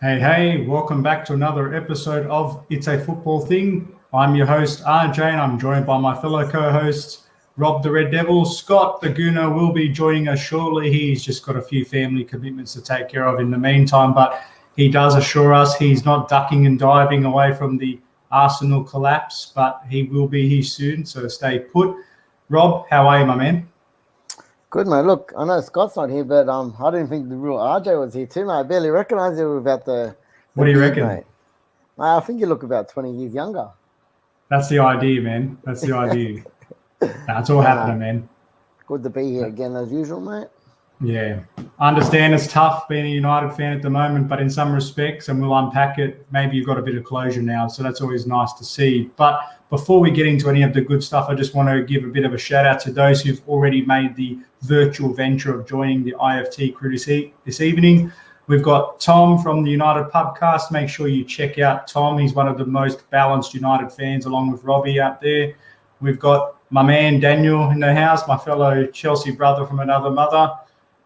Hey, welcome back to another episode of It's a Football Thing. I'm your host, RJ, and I'm joined by my fellow co-hosts, Rob the Red Devil. Scott the Gooner will be joining us shortly. He's just got a few family commitments to take care of in the meantime, but he does assure us he's not ducking and diving away from the Arsenal collapse, but he will be here soon, so stay put. Rob, how are you, my man? Good, mate. Look, I know Scott's not here, but I didn't think the real RJ was here too, mate. I barely recognise you without the What do you beard, reckon? mate. I think you look about 20 years younger. That's the idea, man. That's the idea. It's all happening, man. Good to be here again as usual, mate. Yeah, I understand it's tough being a United fan at the moment, but in some respects, and we'll unpack it, maybe you've got a bit of closure now, so that's always nice to see. But before we get into any of the good stuff, I just want to give a bit of a shout out to those who've already made the virtual venture of joining the IFT crew this evening. We've got Tom from the United Pubcast. Make sure you check out Tom. He's one of the most balanced United fans, along with Robbie out there. We've got my man Daniel in the house, my fellow Chelsea brother from another mother.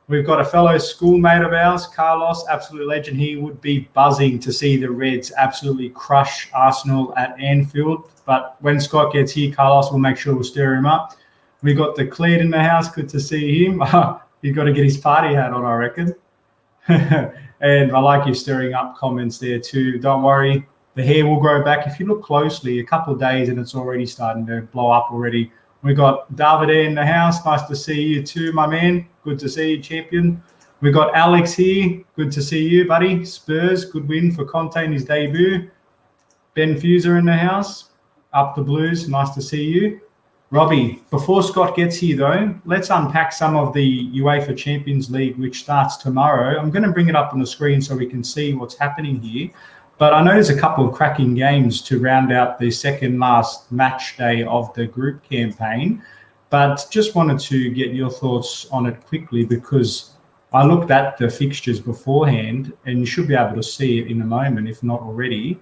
We've got a fellow schoolmate of ours, Carlos, absolute legend. He would be buzzing to see the Reds absolutely crush Arsenal at Anfield. But when Scott gets here, Carlos will make sure we'll stir him up. We've got the Cleed in the house. Good to see him. He's got to get his party hat on, I reckon. And I like you stirring up comments there too. Don't worry, the hair will grow back. If you look closely, a couple of days and it's already starting to blow up already. We got David in the house. Nice to see you too, my man. Good to see you, champion. We got Alex here. Good to see you, buddy. Spurs, good win for Conte in his debut. Ben Fuser in the house. Up the Blues. Nice to see you. Robbie, before Scott gets here, though, let's unpack some of the UEFA Champions League, which starts tomorrow. I'm going to bring it up on the screen so we can see what's happening here. But I know there's a couple of cracking games to round out the second last match day of the group campaign. But just wanted to get your thoughts on it quickly because I looked at the fixtures beforehand and you should be able to see it in a moment, if not already.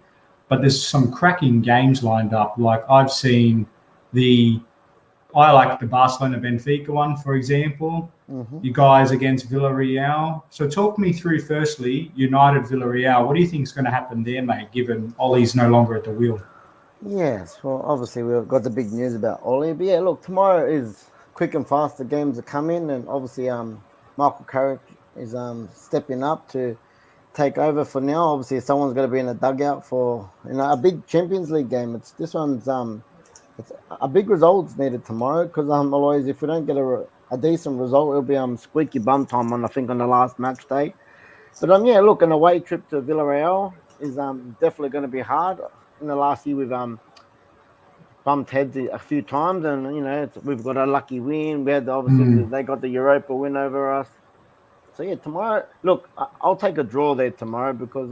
But there's some cracking games lined up. Like I've seen I like the Barcelona-Benfica one, for example. Mm-hmm. You guys against Villarreal. So talk me through, firstly, United-Villarreal. What do you think is going to happen there, mate, given Ollie's no longer at the wheel? Yes, well, obviously we've got the big news about Ollie. But yeah, look, tomorrow is quick and fast. The games are coming. And obviously Michael Carrick is stepping up to take over for now. Obviously someone's got to be in the dugout for a big Champions League game. This one's it's a big result's needed tomorrow because otherwise if we don't get a decent result, it'll be squeaky bum time on the last match day. But yeah, look, an away trip to Villarreal is definitely going to be hard. In the last year, we've bumped heads a few times, and we've got a lucky win. We had they got the Europa win over us. So yeah, tomorrow, look, I'll take a draw there tomorrow because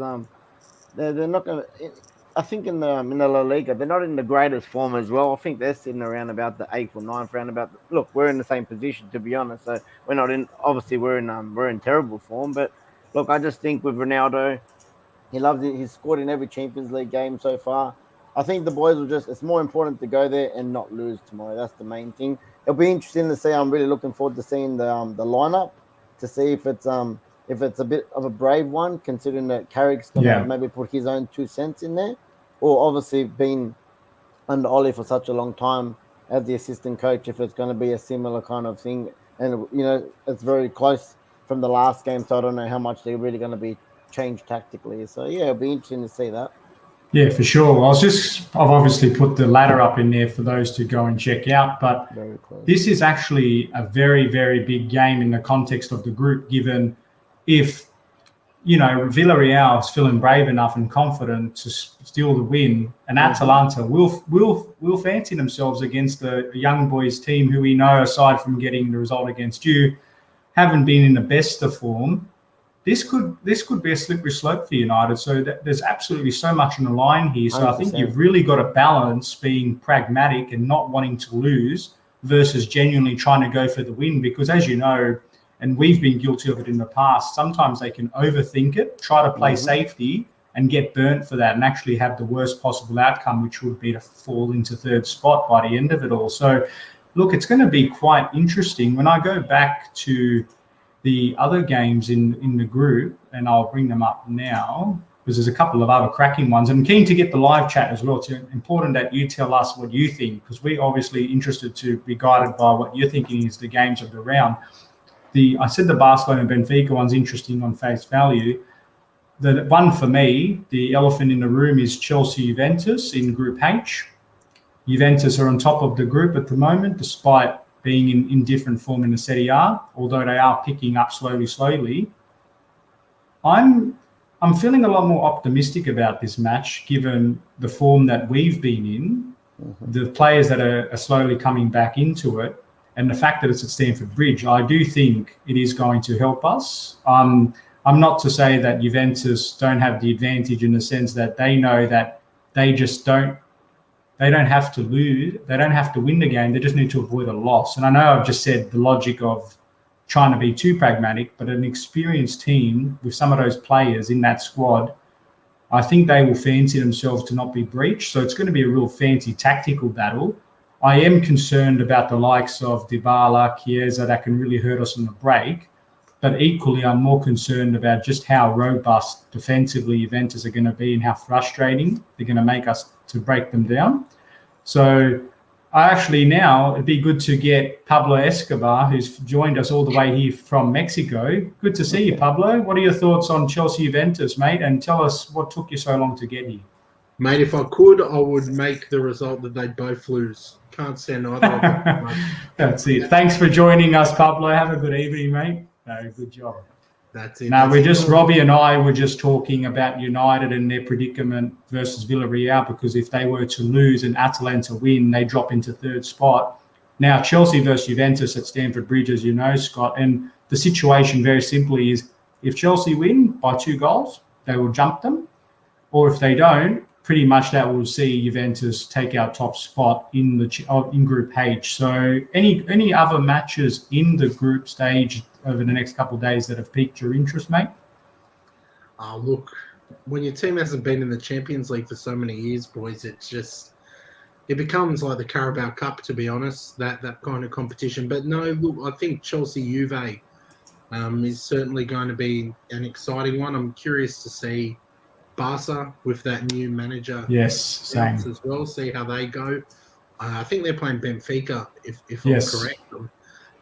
they're not going to. I think in the La Liga, they're not in the greatest form as well. I think they're sitting around about the 8th or 9th round. Look, we're in the same position to be honest. So we're not in. Obviously, we're in terrible form. But look, I just think with Ronaldo, he loves it. He's scored in every Champions League game so far. I think the boys will it's more important to go there and not lose tomorrow. That's the main thing. It'll be interesting to see. I'm really looking forward to seeing the lineup to see if it's a bit of a brave one, considering that Carrick's going to maybe put his own 2 cents in there. Or obviously being under Ollie for such a long time as the assistant coach, if it's going to be a similar kind of thing. And, it's very close from the last game, so I don't know how much they're really going to be changed tactically. So, yeah, it'll be interesting to see that. Yeah, for sure. I've obviously put the ladder up in there for those to go and check out, but this is actually a very, very big game in the context of the group, given if Villarreal is feeling brave enough and confident to steal the win, and Atalanta will fancy themselves against a young boys team who we know, aside from getting the result against you, haven't been in the best of form. This could be a slippery slope for United. So there's absolutely so much on the line here. So 100%. I think you've really got to balance being pragmatic and not wanting to lose versus genuinely trying to go for the win, because as you know, and we've been guilty of it in the past, sometimes they can overthink it, try to play safety and get burnt for that and actually have the worst possible outcome, which would be to fall into third spot by the end of it all. So, look, it's going to be quite interesting. When I go back to the other games in the group, and I'll bring them up now, because there's a couple of other cracking ones. And I'm keen to get the live chat as well. It's important that you tell us what you think, because we're obviously interested to be guided by what you're thinking is the games of the round. I said the Barcelona and Benfica one's interesting on face value. The one for me, the elephant in the room, is Chelsea-Juventus in Group H. Juventus are on top of the group at the moment, despite being in different form in the Serie A, although they are picking up slowly. I'm feeling a lot more optimistic about this match, given the form that we've been in, the players that are slowly coming back into it, and the fact that it's at Stamford Bridge. I do think it is going to help us. I'm not to say that Juventus don't have the advantage in the sense that they know that they just don't have to lose. They don't have to win the game. They just need to avoid a loss. And I know I've just said the logic of trying to be too pragmatic, but an experienced team with some of those players in that squad, I think they will fancy themselves to not be breached. So it's going to be a real fancy tactical battle. I am concerned about the likes of Dybala, Chiesa, that can really hurt us on the break. But equally, I'm more concerned about just how robust defensively Juventus are going to be and how frustrating they're going to make us to break them down. So it'd be good to get Pablo Escobar, who's joined us all the way here from Mexico. Good to see you, Pablo. What are your thoughts on Chelsea-Juventus, mate? And tell us what took you so long to get here. Mate, if I could, I would make the result that they both lose. Can't stand either of them. That's it. Thanks for joining us, Pablo. Have a good evening, mate. No, good job. That's it. Now, Robbie and I were just talking about United and their predicament versus Villarreal, because if they were to lose and Atalanta win, they drop into third spot. Now, Chelsea versus Juventus at Stamford Bridge, as you know, Scott, and the situation very simply is if Chelsea win by 2 goals, they will jump them, or if they don't, pretty much that will see Juventus take our top spot in Group H. So any other matches in the group stage over the next couple of days that have piqued your interest, mate? Look, when your team hasn't been in the Champions League for so many years, boys, it becomes like the Carabao Cup, to be honest, that kind of competition. But no, look, I think Chelsea-Juve is certainly going to be an exciting one. I'm curious to see Barca with that new manager. Yes, same. As well, see how they go. I think they're playing Benfica, if yes. I'm correct. I'm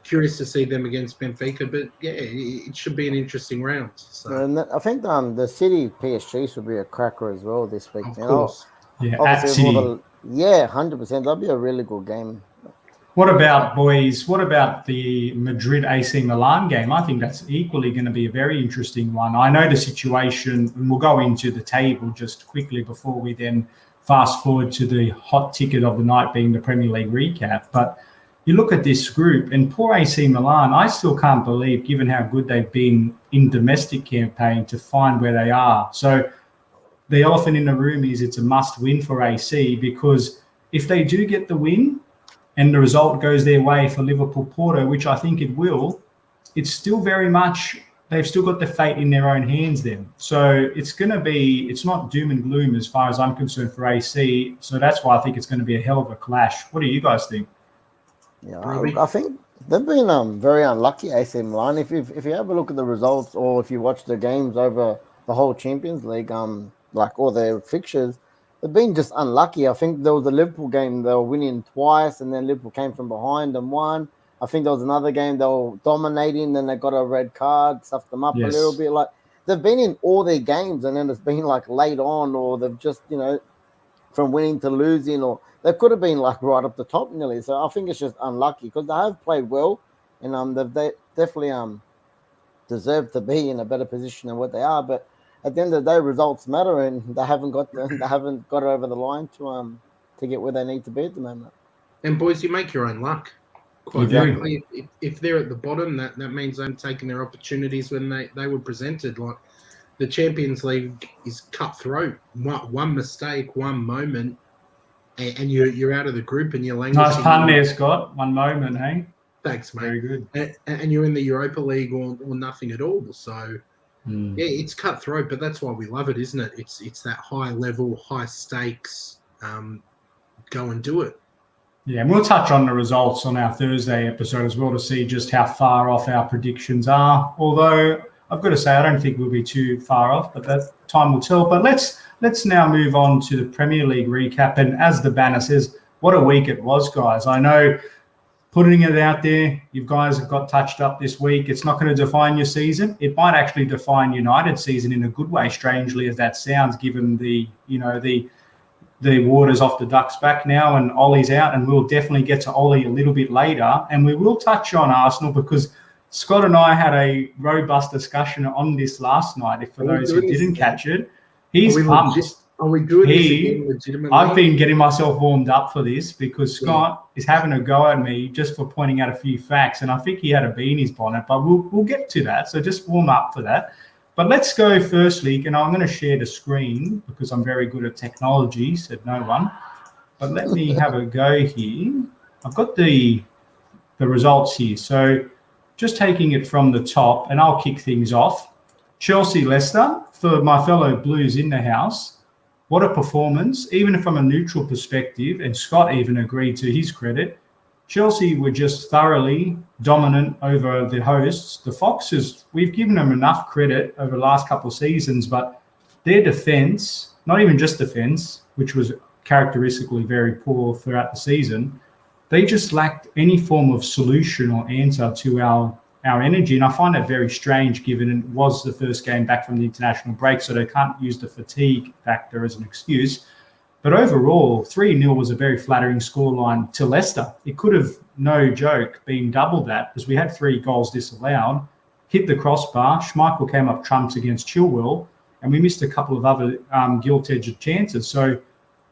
curious to see them against Benfica, but yeah, it should be an interesting round. So. And I think the City PSG should be a cracker as well this week. Of course. Yeah, at City. 100%. That'll be a really good game. What about, boys, the Madrid AC Milan game? I think that's equally going to be a very interesting one. I know the situation, and we'll go into the table just quickly before we then fast forward to the hot ticket of the night being the Premier League recap. But you look at this group, and poor AC Milan, I still can't believe, given how good they've been in domestic campaign, to find where they are. So the elephant in the room is it's a must-win for AC, because if they do get the win, and the result goes their way for Liverpool-Porto, which I think it will, it's still very much, they've still got the fate in their own hands then. So it's not doom and gloom as far as I'm concerned for AC. So that's why I think it's going to be a hell of a clash. What do you guys think? Yeah, I think they've been very unlucky, AC Milan. If you have a look at the results, or if you watch the games over the whole Champions League, like all their fixtures, they've been just unlucky. I think there was a Liverpool game they were winning twice, and then Liverpool came from behind and won. I think there was another game they were dominating, then they got a red card, stuffed them up a little bit. Like they've been in all their games, and then it's been like late on, or they've just from winning to losing, or they could have been like right up the top nearly. So I think it's just unlucky, because they have played well, and they've definitely deserved to be in a better position than what they are, but at the end of the day, results matter, and they haven't got it over the line to get where they need to be at the moment. And boys, you make your own luck. Quite frankly, if they're at the bottom, that means they've taken their opportunities when they were presented. Like the Champions League is cutthroat. One mistake, one moment, and you're out of the group, and you're languishing. Nice pun there, Scott. One moment, hey. Thanks, mate. Very good. And you're in the Europa League or nothing at all. So. Yeah, it's cutthroat, but that's why we love it, isn't it? It's that high level, high stakes. Go and do it. Yeah, and we'll touch on the results on our Thursday episode as well to see just how far off our predictions are. Although I've got to say, I don't think we'll be too far off, but that time will tell. But let's now move on to the Premier League recap. And as the banner says, what a week it was, guys. I know putting it out there, you guys have got touched up this week. It's not going to define your season. It might actually define United's season in a good way, strangely as that sounds, given the water's off the duck's back now and Ollie's out, and we'll definitely get to Ollie a little bit later. And we will touch on Arsenal because Scott and I had a robust discussion on this last night. If for those who didn't catch it, he's pumped. Are we doing this again legitimately? I've been getting myself warmed up for this because Scott is having a go at me just for pointing out a few facts, and I think he had a bee in his bonnet, but we'll get to that. So just warm up for that. But let's go firstly, and I'm going to share the screen because I'm very good at technology, said no one. But let me have a go here. I've got the results here. So just taking it from the top, and I'll kick things off. Chelsea-Leicester, for my fellow Blues in the house. What a performance, even from a neutral perspective, and Scott even agreed to his credit. Chelsea were just thoroughly dominant over the hosts. The Foxes, we've given them enough credit over the last couple of seasons, but their defence, not even just defence, which was characteristically very poor throughout the season, they just lacked any form of solution or answer to our energy. And I find that very strange given it was the first game back from the international break, so they can't use the fatigue factor as an excuse. But overall, 3-0 was a very flattering scoreline to Leicester. It could have, no joke, been double that because we had 3 goals disallowed, hit the crossbar, Schmeichel came up trumps against Chilwell, and we missed a couple of other gilt-edged chances. So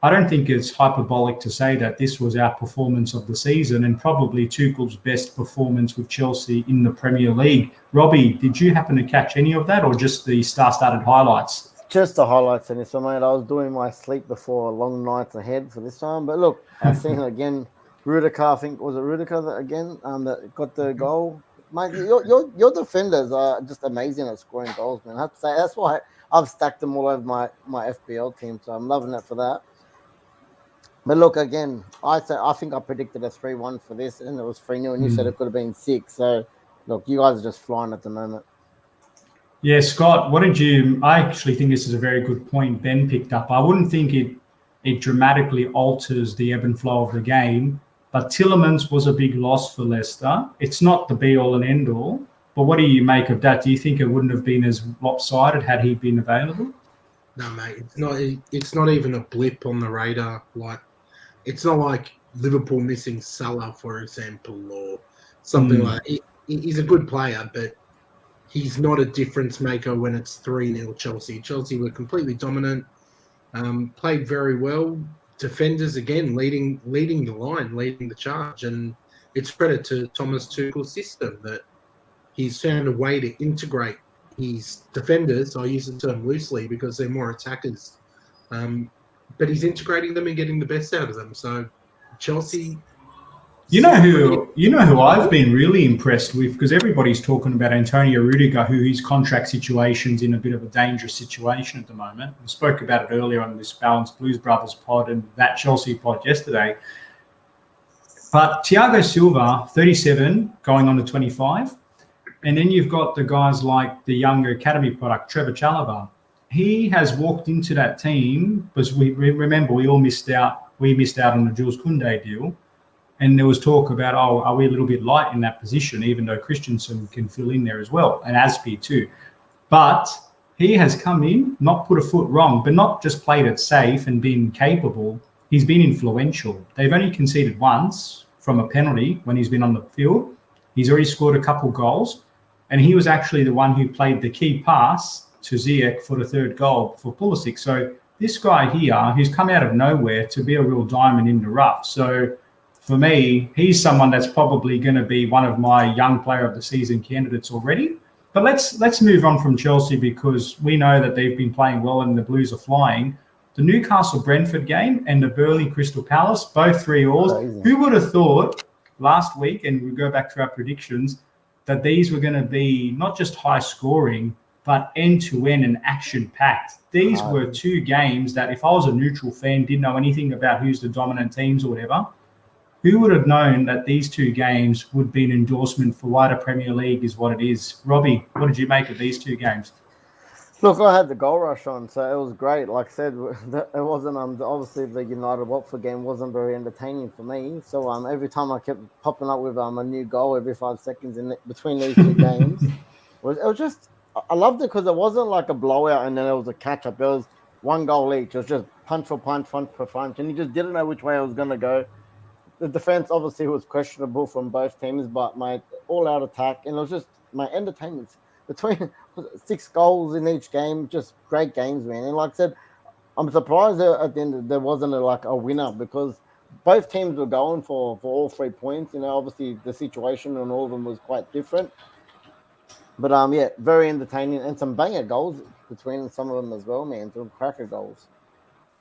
I don't think it's hyperbolic to say that this was our performance of the season and probably Tuchel's best performance with Chelsea in the Premier League. Robbie, did you happen to catch any of that or just the star-studded highlights? Just the highlights in this one, mate. I was doing my sleep before long nights ahead for this time. But look, I've seen again, Rudiger, I think, was it Rudiger that again that got the goal? Mate, your defenders are just amazing at scoring goals, man. I have to say, that's why I've stacked them all over my FPL team, so I'm loving it for that. But look, again, I think I predicted a 3-1 for this, and it was 3-0, and you said it could have been 6. So, look, you guys are just flying at the moment. Yeah, Scott, I actually think this is a very good point Ben picked up. I wouldn't think it dramatically alters the ebb and flow of the game, but Tielemans was a big loss for Leicester. It's not the be-all and end-all, but what do you make of that? Do you think it wouldn't have been as lopsided had he been available? No, mate, it's not even a blip on the radar. Like, it's not like Liverpool missing Salah, for example, or something like that. He's a good player, but he's not a difference maker when it's 3-0 Chelsea. Chelsea were completely dominant, played very well. Defenders, again, leading the line, leading the charge. And it's credit to Thomas Tuchel's system that he's found a way to integrate his defenders. I use the term loosely because they're more attackers. But he's integrating them and getting the best out of them. So Chelsea... You know who I've been really impressed with, because everybody's talking about Antonio Rudiger, who his contract situation's in a bit of a dangerous situation at the moment. We spoke about it earlier on this Balanced Blues Brothers pod and that Chelsea pod yesterday. But Thiago Silva, 37, going on to 25. And then you've got the guys like the younger academy product, Trevor Chalobah. He has walked into that team because we remember we all missed out. We missed out on the Jules Koundé deal. And there was talk about, are we a little bit light in that position, even though Christensen can fill in there as well, and Aspi too. But he has come in, not put a foot wrong, but not just played it safe and been capable. He's been influential. They've only conceded once from a penalty when he's been on the field. He's already scored a couple goals, and he was actually the one who played the key pass to Ziyech for the third goal for Pulisic. So this guy here, who's come out of nowhere to be a real diamond in the rough. So for me, he's someone that's probably going to be one of my young player of the season candidates already. But let's move on from Chelsea because we know that they've been playing well and the Blues are flying. The Newcastle-Brentford game and the Burnley-Crystal Palace, both 3-0. Who would have thought last week, and we go back to our predictions, that these were going to be not just high scoring, but end-to-end and action-packed. These were 2 games that if I was a neutral fan, didn't know anything about who's the dominant teams or whatever, who would have known that these two games would be an endorsement for why the Premier League is what it is? Robbie, what did you make of these two games? Look, I had the goal rush on, so it was great. Like I said, it wasn't obviously the United Watford game wasn't very entertaining for me. So every time I kept popping up with a new goal every 5 seconds between these two games, it was just I loved it because it wasn't like a blowout and then it was a catch up. It was one goal each. It was just punch for punch, punch for punch, and you just didn't know which way it was going to go. The defense obviously was questionable from both teams, but my all-out attack, and it was just my entertainment between 6 goals in each game, just great games, man. And like I said, I'm surprised that at the end there wasn't a winner because both teams were going for all 3 points. You know, obviously the situation on all of them was quite different. But yeah, very entertaining and some banger goals between some of them as well, man. Some cracker goals.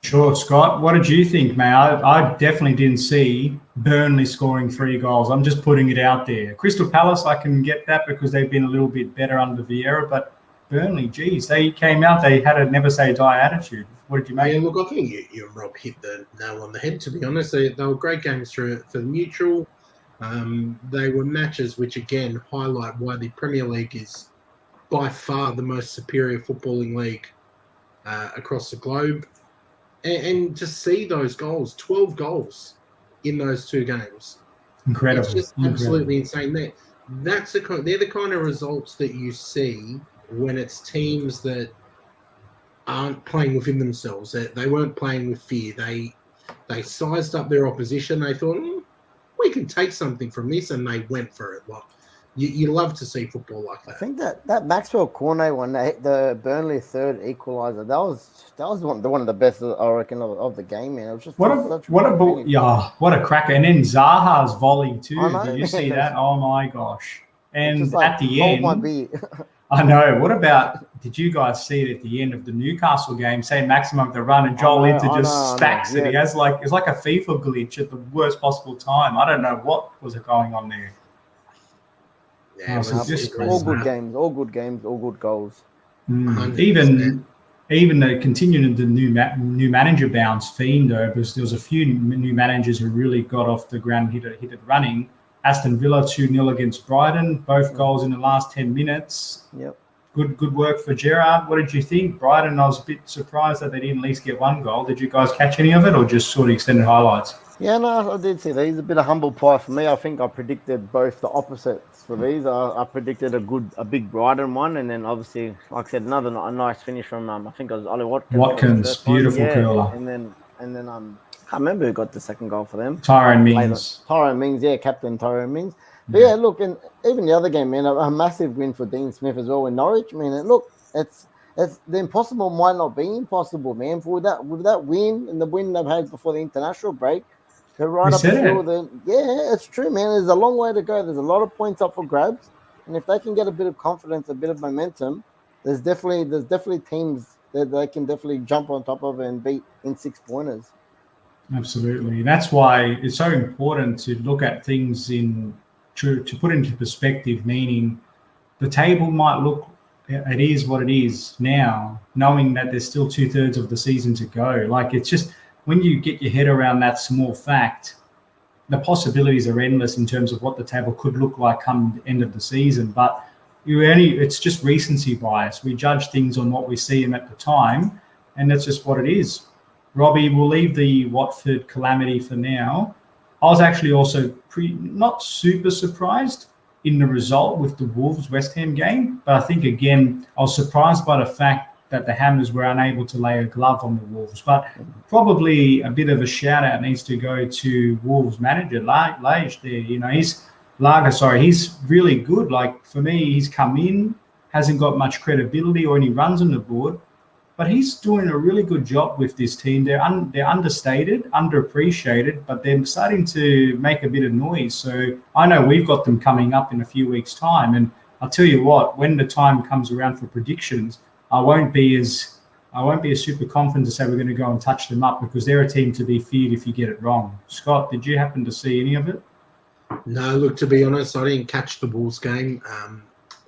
Sure, Scott. What did you think, mate? I definitely didn't see Burnley scoring 3 goals. I'm just putting it out there. Crystal Palace, I can get that because they've been a little bit better under Vieira, but Burnley, geez, they came out, they had a never say die attitude. What did you make? Yeah, look, I think you and Rob hit the nail on the head, to be honest. They were great games for the neutral. They were matches which, again, highlight why the Premier League is by far the most superior footballing league across the globe. And to see those goals, 12 goals in those 2 games. Incredible. It's just absolutely insane. They're the kind of results that you see when it's teams that aren't playing within themselves. They weren't playing with fear. They sized up their opposition. They thought, we can take something from this, and they went for it. Well, you love to see football like that. I think that Maxwell Cornet one, the Burnley third equaliser, that was one of the best, I reckon, of the game, man. It was just what a cracker! And then Zaha's volley too. Did you see that? Oh my gosh! And at the end, I know. What about? Did you guys see it at the end of the Newcastle game? Say Maximum the run, and Joel Inter just stacks it. Yeah. He has it's like a FIFA glitch at the worst possible time. I don't know what was going on there. Yeah, all good games, all good goals. Even the continuing the new manager bounce fiend though, because there was a few new managers who really got off the ground, hit it running. Aston Villa 2-0 against Brighton, both goals in the last 10 minutes. Yep. Good work for Gerrard. What did you think? Brighton, I was a bit surprised that they didn't at least get 1 goal. Did you guys catch any of it or just sort of extended highlights? Yeah, no, I did see that. He's a bit of humble pie for me. I think I predicted both the opposites for these. I predicted a big Brighton one, and then obviously, like I said, a nice finish from I think it was Ollie Watkins. Watkins, beautiful curler. And then I can't remember who got the second goal for them. Tyrone Mings. Tyrone Mings, yeah, captain Tyrone Mings. But yeah, look, and even the other game, man, a massive win for Dean Smith as well in Norwich. I mean, look, it's the impossible might not be impossible, man. For with that win and the win they've had before the international break. They're right up until yeah, it's true, man. There's a long way to go. There's a lot of points up for grabs, and if they can get a bit of confidence, a bit of momentum, there's definitely teams that they can definitely jump on top of and beat in 6-pointers. Absolutely, that's why it's so important to look at things to put into perspective. Meaning, the table might look it is what it is now, knowing that there's still 2/3 of the season to go. Like it's just. When you get your head around that small fact, the possibilities are endless in terms of what the table could look like come the end of the season. But it's just recency bias. We judge things on what we see them at the time, and that's just what it is. Robbie, we'll leave the Watford calamity for now. I was actually also not super surprised in the result with the Wolves-West Ham game, but I think, again, I was surprised by the fact that the Hammers were unable to lay a glove on the Wolves. But probably a bit of a shout-out needs to go to Wolves manager, Lage there. You know, he's really good. Like, for me, he's come in, hasn't got much credibility or any runs on the board, but he's doing a really good job with this team. They're understated, underappreciated, but they're starting to make a bit of noise. So I know we've got them coming up in a few weeks' time. And I'll tell you what, when the time comes around for predictions, I won't be as super confident to say we're going to go and touch them up because they're a team to be feared if you get it wrong. Scott, did you happen to see any of it? No, look, to be honest, I didn't catch the Wolves game,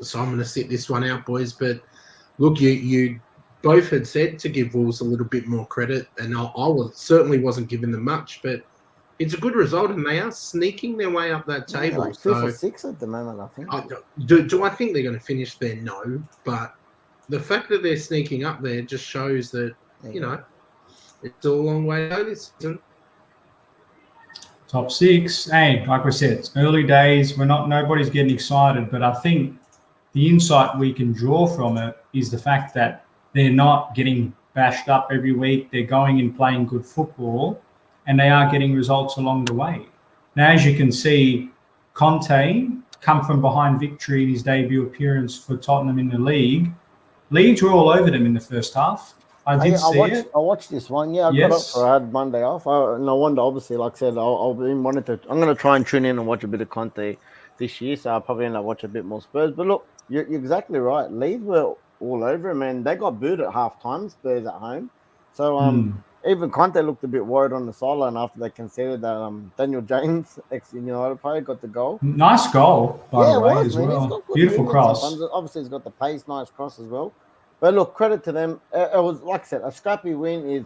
so I'm going to sit this one out, boys. But look, you both had said to give Wolves a little bit more credit, and I certainly wasn't giving them much. But it's a good result, and they are sneaking their way up that Yeah, table. like 5th or So, 6th at the moment, I think. do I think they're going to finish there? No, but the fact that they're sneaking up there just shows that it's still a long way to go this season. Top 6. Hey, like I said, it's early days. Nobody's getting excited, but I think the insight we can draw from it is the fact that they're not getting bashed up every week. They're going and playing good football, and they are getting results along the way. Now, as you can see, Conte come from behind victory in his debut appearance for Tottenham in the league. Leeds were all over them in the first half. I watched this one. Yeah, I got up for I had Monday off. No wonder, obviously, like I said, I'm going to try and tune in and watch a bit of Conte this year, so I'll probably end up watching a bit more Spurs. But look, you're exactly right. Leeds were all over him, and they got booed at half-time, Spurs at home. So even Conte looked a bit worried on the sideline after they conceded that Daniel James, ex-United player, got the goal. Nice goal, by the way, as well. He's got good Beautiful cross. Sometimes. Obviously, he's got the pace, nice cross as well. But look, credit to them. It was, like I said, a scrappy win is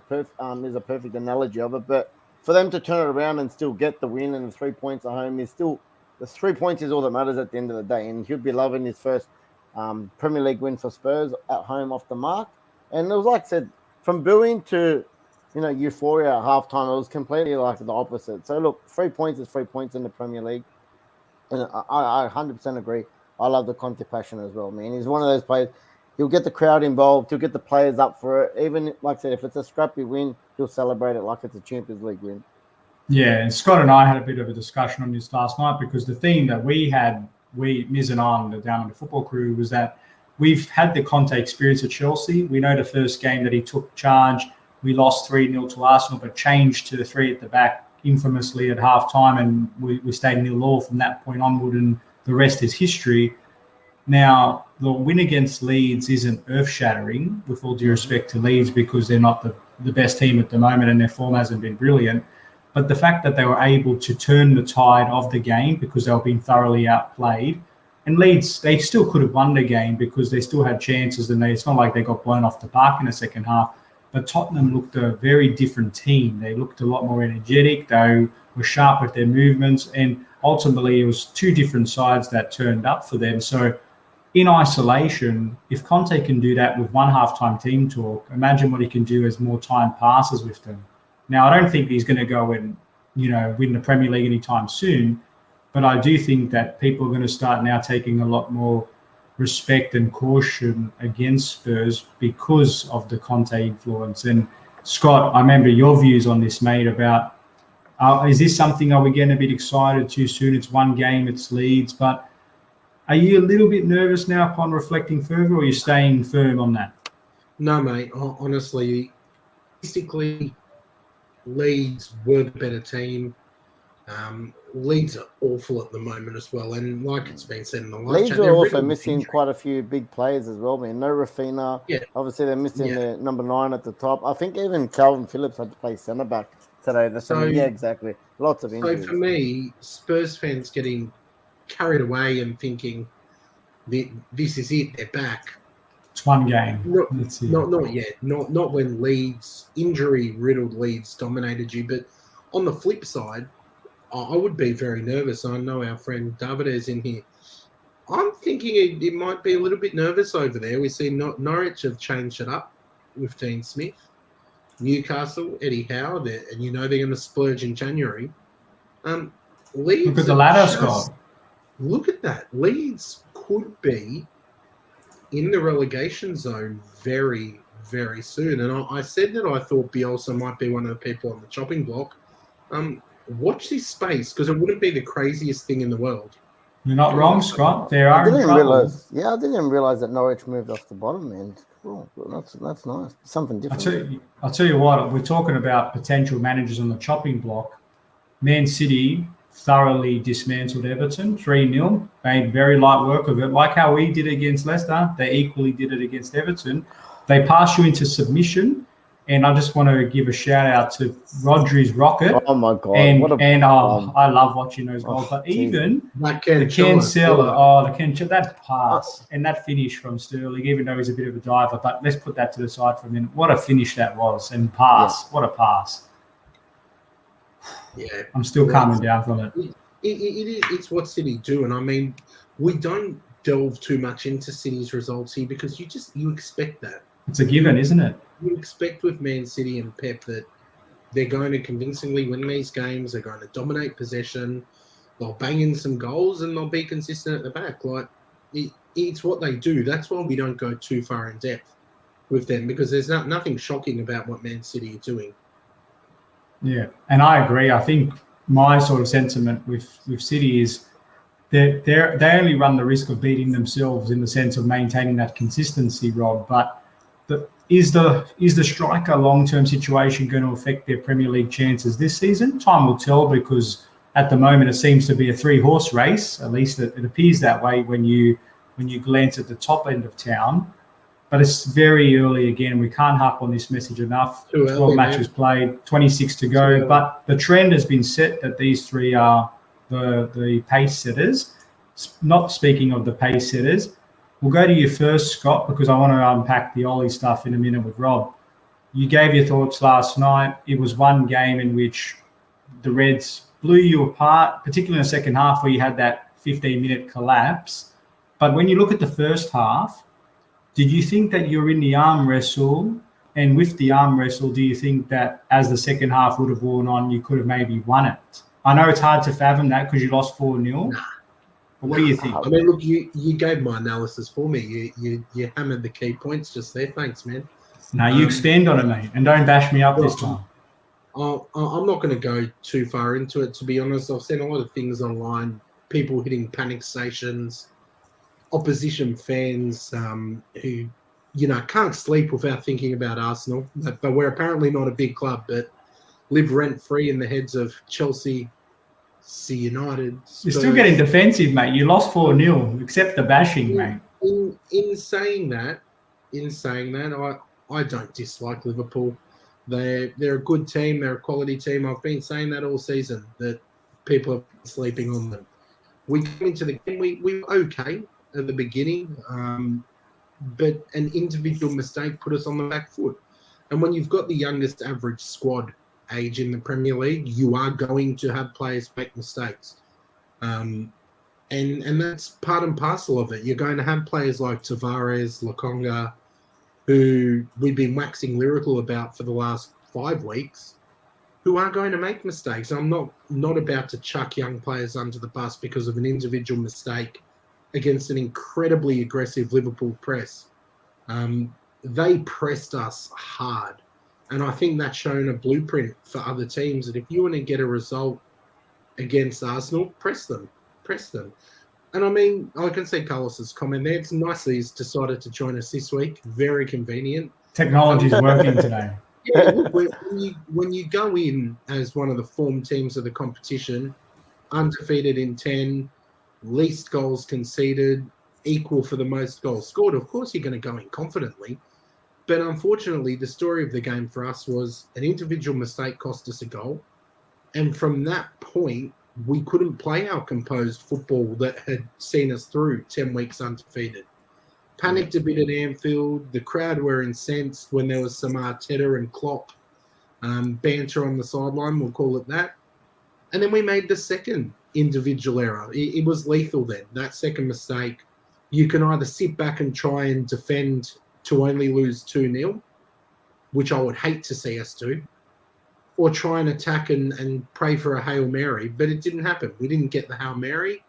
a perfect analogy of it. But for them to turn it around and still get the win and the 3 points at home is still the 3 points is all that matters at the end of the day. And he'll be loving his first Premier League win for Spurs at home off the mark. And it was, like I said, from booing to euphoria at halftime, it was completely like the opposite. So look, 3 points is 3 points in the Premier League, and I 100% agree. I love the Conte passion as well, man. He's one of those players. He'll get the crowd involved. He'll get the players up for it. Even, like I said, if it's a scrappy win, he'll celebrate it like it's a Champions League win. Yeah, and Scott and I had a bit of a discussion on this last night because the theme that Miz and I, down in the football crew, was that we've had the Conte experience at Chelsea. We know the first game that he took charge, we lost 3-0 to Arsenal, but changed to the 3 at the back infamously at half-time, and we stayed 0-0 from that point onward, and the rest is history. Now, the win against Leeds isn't earth-shattering, with all due respect to Leeds, because they're not the best team at the moment and their form hasn't been brilliant. But the fact that they were able to turn the tide of the game because they were being thoroughly outplayed, and Leeds, they still could have won the game because they still had chances, and it's not like they got blown off the park in the second half. But Tottenham looked a very different team. They looked a lot more energetic. They were sharp with their movements, and ultimately it was two different sides that turned up for them. So in isolation, if Conte can do that with one halftime team talk, imagine what he can do as more time passes with them. Now, I don't think he's going to go and, win the Premier League anytime soon, but I do think that people are going to start now taking a lot more respect and caution against Spurs because of the Conte influence. And Scott, I remember your views on this, mate, about is this something, are we getting a bit excited too soon? It's one game, it's Leeds, but are you a little bit nervous now upon reflecting further, or are you staying firm on that? No, mate. Honestly, basically, Leeds were the better team. Leeds are awful at the moment as well, and like it's been said in the live Leeds chat, are also missing quite a few big players as well, man. No Rafinha. Yeah. Obviously, they're missing their number 9 at the top. I think even Calvin Phillips had to play centre back today. Yeah, exactly. Lots of injuries. So for me, Spurs fans getting carried away and thinking this is it, they're back. It's one game. Not yet. Not when Leeds, injury-riddled Leeds dominated you. But on the flip side, I would be very nervous. I know our friend David is in here. I'm thinking it might be a little bit nervous over there. We see Norwich have changed it up with Dean Smith. Newcastle, Eddie Howe, and they're going to splurge in January. Leeds. Look at the ladder, Scott. Look at that. Leeds could be in the relegation zone very, very soon. And I said that I thought Bielsa might be one of the people on the chopping block. Watch this space, because it wouldn't be the craziest thing in the world. You're not wrong, Scott. I didn't realize that Norwich moved off the bottom end. Oh, that's nice. Something different. I'll tell you what, we're talking about potential managers on the chopping block. Man City thoroughly dismantled Everton, 3-0, made very light work of it. Like how we did against Leicester, they equally did it against Everton. They passed you into submission, and I just want to give a shout out to Rodri's rocket. Oh my God! I love watching those goals. But even the Cancelo, that pass and that finish from Sterling, even though he's a bit of a diver, but let's put that to the side for a minute. What a finish that was, and pass! Yeah. What a pass! Yeah, I'm still calming down from it. It's what City do, and I mean, we don't delve too much into City's results here because you expect that. It's a given, isn't it? You expect with Man City and Pep that they're going to convincingly win these games. They're going to dominate possession. They'll bang in some goals and they'll be consistent at the back. Like it's what they do. That's why we don't go too far in depth with them because there's nothing shocking about what Man City are doing. Yeah, and I agree. I think my sort of sentiment with City is that they only run the risk of beating themselves in the sense of maintaining that consistency, Rob. But is the striker long-term situation going to affect their Premier League chances this season? Time will tell, because at the moment it seems to be a three-horse race. At least it appears that way when you glance at the top end of town. But it's very early again. We can't harp on this message enough. 12 matches played, 26 to go. But the trend has been set that these three are the pace setters. Not speaking of the pace setters, we'll go to you first, Scott, because I want to unpack the Ollie stuff in a minute with Rob. You gave your thoughts last night. It was one game in which the Reds blew you apart, particularly in the second half where you had that 15-minute collapse. But when you look at the first half, did you think that you're in the arm wrestle? And with the arm wrestle, do you think that as the second half would have worn on, you could have maybe won it? I know it's hard to fathom that because you lost 4-0. But what do you think? I mean, look, you gave my analysis for me. You hammered the key points just there. Thanks, man. No, you expand on it, mate, and don't bash me up this time. I'm not going to go too far into it, to be honest. I've seen a lot of things online, people hitting panic stations, opposition fans who, can't sleep without thinking about Arsenal. But we're apparently not a big club, but live rent-free in the heads of Chelsea, United, Spurs. You're still getting defensive, mate. You lost 4-0. Accept the bashing, mate. In saying that, I don't dislike Liverpool. They're a good team. They're a quality team. I've been saying that all season, that people are sleeping on them. We came into the game, we were okay at the beginning, but an individual mistake put us on the back foot. And when you've got the youngest average squad age in the Premier League, you are going to have players make mistakes. And that's part and parcel of it. You're going to have players like Tavares, Lokonga, who we've been waxing lyrical about for the last 5 weeks, who are going to make mistakes. I'm not about to chuck young players under the bus because of an individual mistake against an incredibly aggressive Liverpool press. They pressed us hard. And I think that's shown a blueprint for other teams that if you want to get a result against Arsenal, press them. And I mean, I can see Carlos's comment there. It's nice that he's decided to join us this week. Very convenient. Technology's working today. Yeah, look, when you go in as one of the form teams of the competition, undefeated in 10, least goals conceded, equal for the most goals scored, of course you're going to go in confidently. But unfortunately, the story of the game for us was an individual mistake cost us a goal. And from that point, we couldn't play our composed football that had seen us through 10 weeks undefeated. Panicked a bit at Anfield. The crowd were incensed when there was some Arteta and Klopp banter on the sideline, we'll call it that. And then we made the second individual error. It was lethal then, that second mistake. You can either sit back and try and defend to only lose 2-0, which I would hate to see us do, or try and attack and pray for a Hail Mary, but it didn't happen. We didn't get the Hail Mary.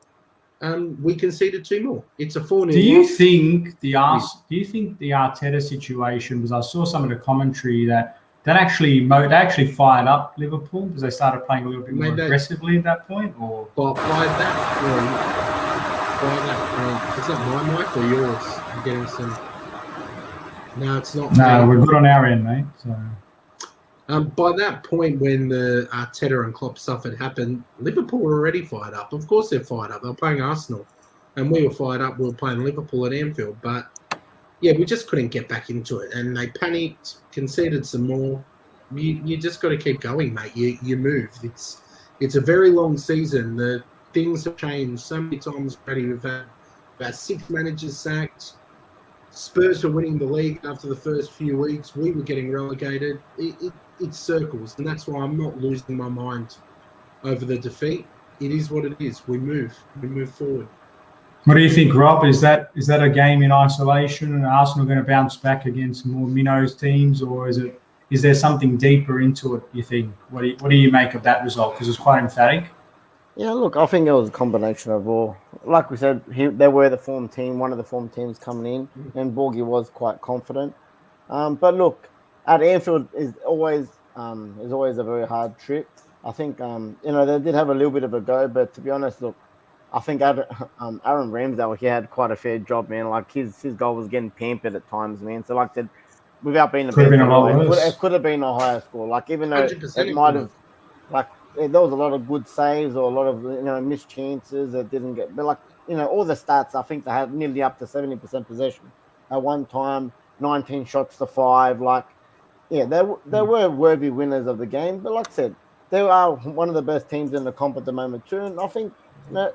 We conceded 2 more. It's a 4-0. Do you think the Arteta situation was? I saw some of the commentary that actually fired up Liverpool because they started playing a little bit more aggressively at that point, or by that point, is that my mic or yours? I'm getting some. No, it's not. No, we're good on our end, mate. So. By that point, when the Arteta and Klopp stuff had happened, Liverpool were already fired up. Of course they're fired up. They're playing Arsenal. And we were fired up. We were playing Liverpool at Anfield. But, yeah, we just couldn't get back into it. And they panicked, conceded some more. You just got to keep going, mate. You move. It's a very long season. The things have changed so many times already. We've had about 6 managers sacked. Spurs were winning the league after the first few weeks. We were getting relegated. It circles, and that's why I'm not losing my mind over the defeat. It is what it is. We move forward. What do you think, Rob? Is that a game in isolation, and Arsenal going to bounce back against more minnows teams, or is there something deeper into it? You think? What do you make of that result? Because it's quite emphatic. Yeah, look, I think it was a combination of all. Like we said, they were the form team, one of the form teams coming in, and Borgie was quite confident. But look, at Anfield is always a very hard trip. I think they did have a little bit of a go, but to be honest, look, I think Aaron Ramsdale, he had quite a fair job, man. Like his goal was getting pampered at times, man. So like I said, without being could have been a lot worse. It could have been a higher score. Like even though 100% it might have, like there was a lot of good saves or a lot of missed chances that didn't get. But like all the stats, I think they had nearly up to 70% possession at one time, 19 shots to 5. Like yeah, they were worthy winners of the game. But like I said, they are one of the best teams in the comp at the moment too, and I think.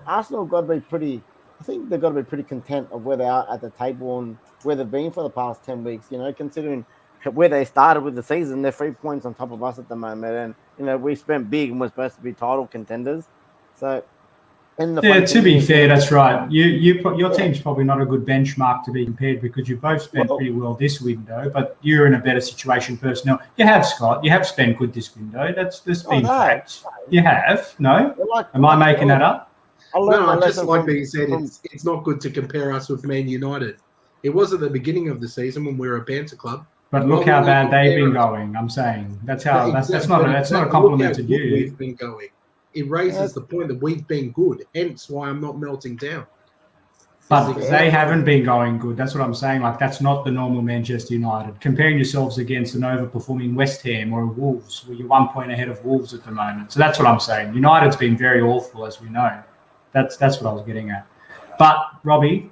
Arsenal got to be pretty. I think they've got to be pretty content of where they are at the table and where they've been for the past 10 weeks. Considering where they started with the season, they're 3 points on top of us at the moment, and we spent big and we're supposed to be title contenders. So, to be fair, that's right. Your team's probably not a good benchmark to be compared because you both spent pretty well this window, but you're in a better situation personnel. You have, Scott. You have spent good this window. That's been facts. You have. No, am I making that up? No, just like being said, it's not good to compare us with Man United. It was at the beginning of the season when we were a banter club. But look how bad they've been going. I'm saying that's not a compliment to you. We've been going. It raises the point that we've been good. Hence why I'm not melting down. But they haven't been going good. That's what I'm saying. Like that's not the normal Manchester United. Comparing yourselves against an overperforming West Ham or Wolves, where you're 1 point ahead of Wolves at the moment. So that's what I'm saying. United's been very awful, as we know. That's what I was getting at. But, Robbie,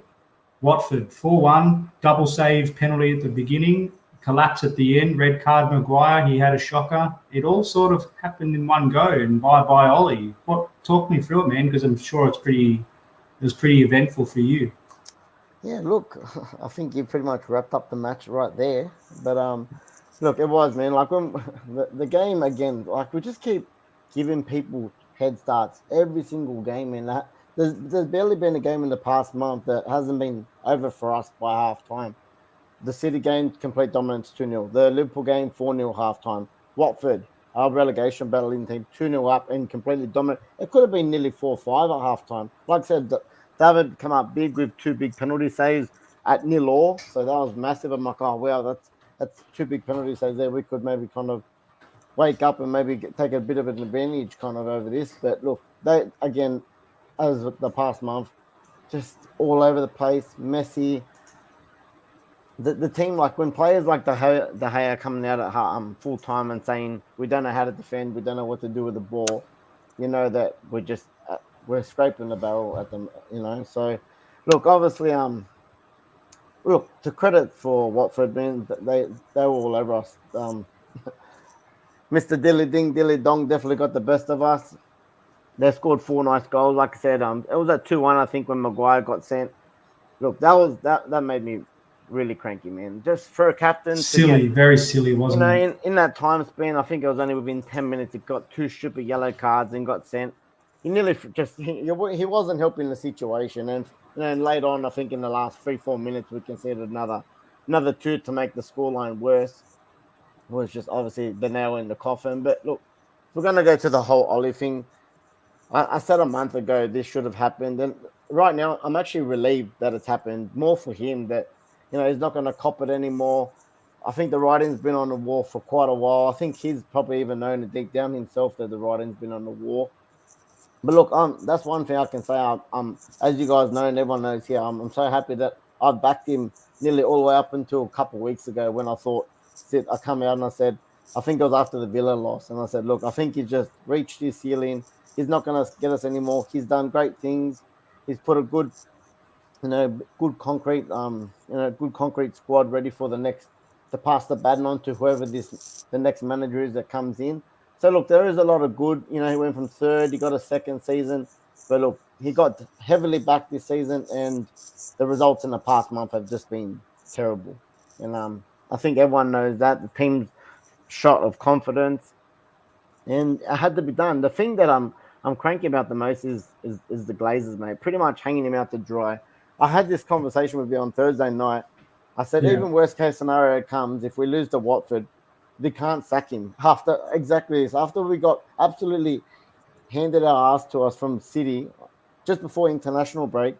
Watford, 4-1, double save penalty at the beginning, collapse at the end, red card Maguire, he had a shocker. It all sort of happened in one go, and bye-bye Ollie. Talk me through it, man, because I'm sure it was pretty eventful for you. Yeah, look, I think you pretty much wrapped up the match right there. But, look, it was, man. Like, when the game, again, like, we just keep giving people head starts every single game in that. There's barely been a game in the past month that hasn't been over for us by half time. The City game, complete dominance, 2-0. The Liverpool game, 4-0 half time. Watford, our relegation battling team, 2-0 up and completely dominant. It could have been nearly 4-5 at half time. Like I said, David come up big with 2 big penalty saves at 0-0. So that was massive. I'm like, oh, wow, that's 2 big penalty saves there. We could maybe kind of wake up and maybe take a bit of an advantage kind of over this. But look, they, again, as the past month, just all over the place, messy. The team, like when players like the Gea are coming out at full time and saying we don't know how to defend, we don't know what to do with the ball, that we're scraping the barrel at them, So, look, obviously, look, to credit for Watford, man, they were all over us. Mr. Dilly Ding, Dilly Dong definitely got the best of us. They scored 4 nice goals. Like I said, it was at 2-1, I think, when Maguire got sent. Look, that made me really cranky, man. Just for a captain. Silly, very silly, wasn't it? In that time span, I think it was only within 10 minutes, he got 2 stupid yellow cards and got sent. He nearly he wasn't helping the situation. And then later on, I think in the last 3-4 minutes, we conceded another 2 to make the scoreline worse. It was just obviously the nail in the coffin. But look, if we're going to go to the whole Ollie thing, I said a month ago this should have happened. And right now, I'm actually relieved that it's happened. More for him that, he's not going to cop it anymore. I think the writing's been on the wall for quite a while. I think he's probably even known it deep down himself that the writing's been on the wall. But look, that's one thing I can say. As you guys know, and everyone knows here, I'm so happy that I've backed him nearly all the way up until a couple of weeks ago when I thought, I come out and I said, I think it was after the Villa loss, and I said, look, I think he's just reached his ceiling. He's not going to get us anymore. He's done great things. He's put a good concrete squad ready for to pass the baton on to whoever the next manager is that comes in. So look, there is a lot of good. He went from 3rd, he got a 2nd season, but look, he got heavily back this season, and the results in the past month have just been terrible. And I think everyone knows that the team's shot of confidence, and it had to be done. The thing that I'm cranky about the most is the Glazers, mate. Pretty much hanging him out to dry. I had this conversation with you on Thursday night. I said, even worst case scenario comes, if we lose to Watford, they can't sack him. After exactly this, after we got absolutely handed our ass to us from City just before international break,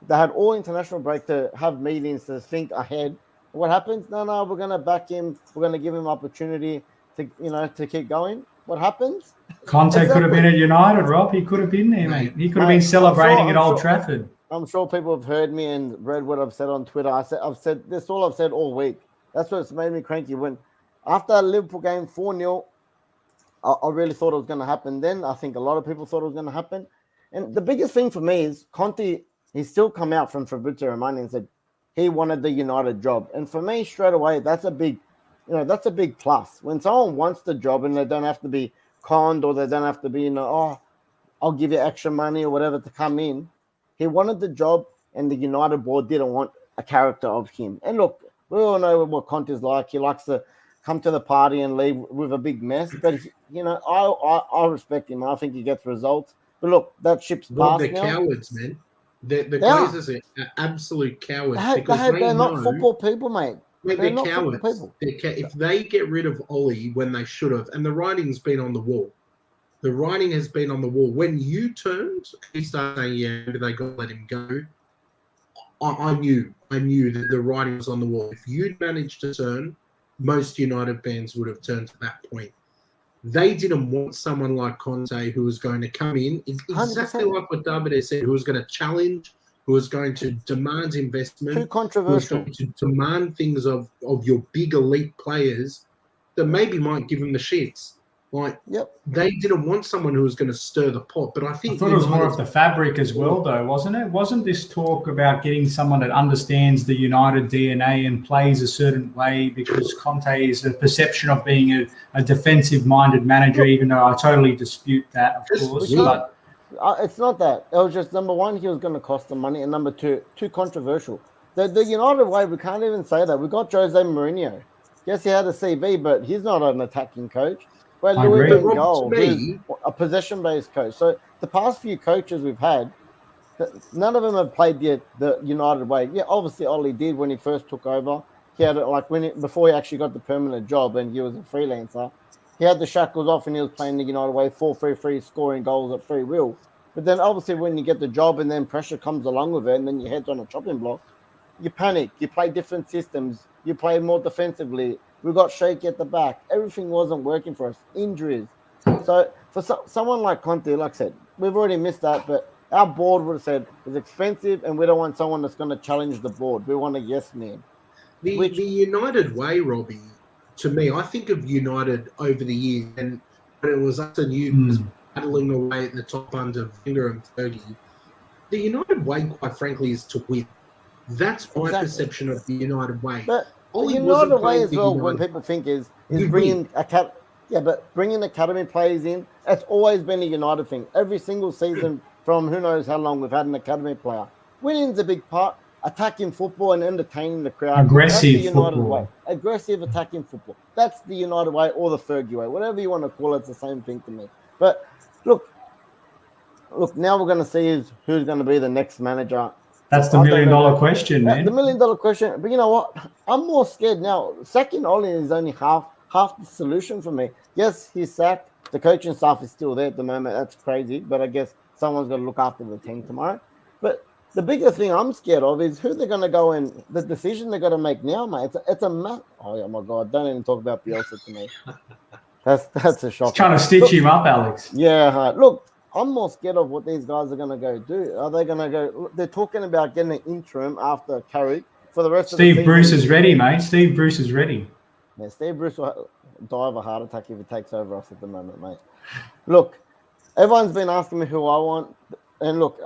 they had all international break to have meetings to think ahead. What happens? No, we're going to back him. We're going to give him opportunity to keep going. What happens? Conte could have been at United, Rob. He could have been there, mate. He could have been celebrating at Old Trafford. I'm sure people have heard me and read what I've said on Twitter. I've said this all I've said all week. That's what's made me cranky. When after a Liverpool game 4-0, I really thought it was going to happen then. I think a lot of people thought it was going to happen. And the biggest thing for me is Conte, he's still come out from Fabrizio Romano and said he wanted the United job. And for me, straight away, that's a big plus. When someone wants the job and they don't have to be conned or they don't have to be, I'll give you extra money or whatever to come in. He wanted the job, and the United board didn't want a character of him. And look, we all know what Conte's like. He likes to come to the party and leave with a big mess. But, I respect him. I think he gets results. But look, that ship's passed they're now. Cowards, man. The Glazers are absolute cowards. They're not football people, mate. They're not cowards. People. If they get rid of Ollie when they should have, and the writing's been on the wall. The writing has been on the wall. When you turned, he started saying, "Yeah, they got to let him go." I knew that the writing was on the wall. If you'd managed to turn, most United fans would have turned to that point. They didn't want someone like Conte who was going to come in exactly 100%. Like what David said, who was going to challenge, who was going to demand investment, too controversial, who was going to demand things of your big elite players that maybe might give them the shits. They didn't want someone who was going to stir the pot, but I thought it was more of the fabric as well, though, wasn't it? Wasn't this talk about getting someone that understands the United DNA and plays a certain way, because Conte is a perception of being a defensive-minded manager, even though I totally dispute that, of course. But it's not that. It was just, number one, he was going to cost them money, and number two, too controversial. The United way, we can't even say that. We got Jose Mourinho. Yes, he had a CV, but he's not an attacking coach. Well, Louis Van Gaal, who's a possession-based coach. So the past few coaches we've had, none of them have played the United way. Yeah, obviously Ollie did when he first took over. He had before he actually got the permanent job and he was a freelancer. He had the shackles off and he was playing the United way, 4-3-3, scoring goals at free will. But then obviously when you get the job and then pressure comes along with it and then your head's on a chopping block, you panic. You play different systems. You play more defensively. We got shaky at the back. Everything wasn't working for us. Injuries. So for someone like Conte, like I said, we've already missed that, but our board would have said it's expensive and we don't want someone that's going to challenge the board. We want a yes man. The United way, Robbie, to me, I think of United over the years, and when it was us and you battling away at the top under Wenger and Fergie, the United way, quite frankly, is to win. That's my perception of the United way. But the United way as well, when people think is bringing bringing academy players in. That's always been a United thing. Every single season, from who knows how long, we've had an academy player. Winning's a big part. Attacking football and entertaining the crowd. Aggressive football. Way. Aggressive attacking football. That's the United way or the Fergie way. Whatever you want to call it, it's the same thing to me. But look, now we're going to see who's going to be the next manager. That's the $1 million question, man. The $1 million question. But you know what? I'm more scared now. Sacking Ollie is only half the solution for me. Yes, he's sacked. The coaching staff is still there at the moment. That's crazy. But I guess someone's got to look after the team tomorrow. But the bigger thing I'm scared of is who they're going to go in. The decision they're going to make now, mate. It's a mess. Oh, yeah, my God. Don't even talk about Bielsa to me. That's a shock. It's trying to stitch him up, Alex. Yeah. Look, I'm more scared of what these guys are going to go do. Are they going to go? They're talking about getting an interim after Carrick for the rest of the season. Steve Bruce is ready, mate. Steve Bruce is ready. Yeah, Steve Bruce will die of a heart attack if he takes over us at the moment, mate. Look, everyone's been asking me who I want. And look,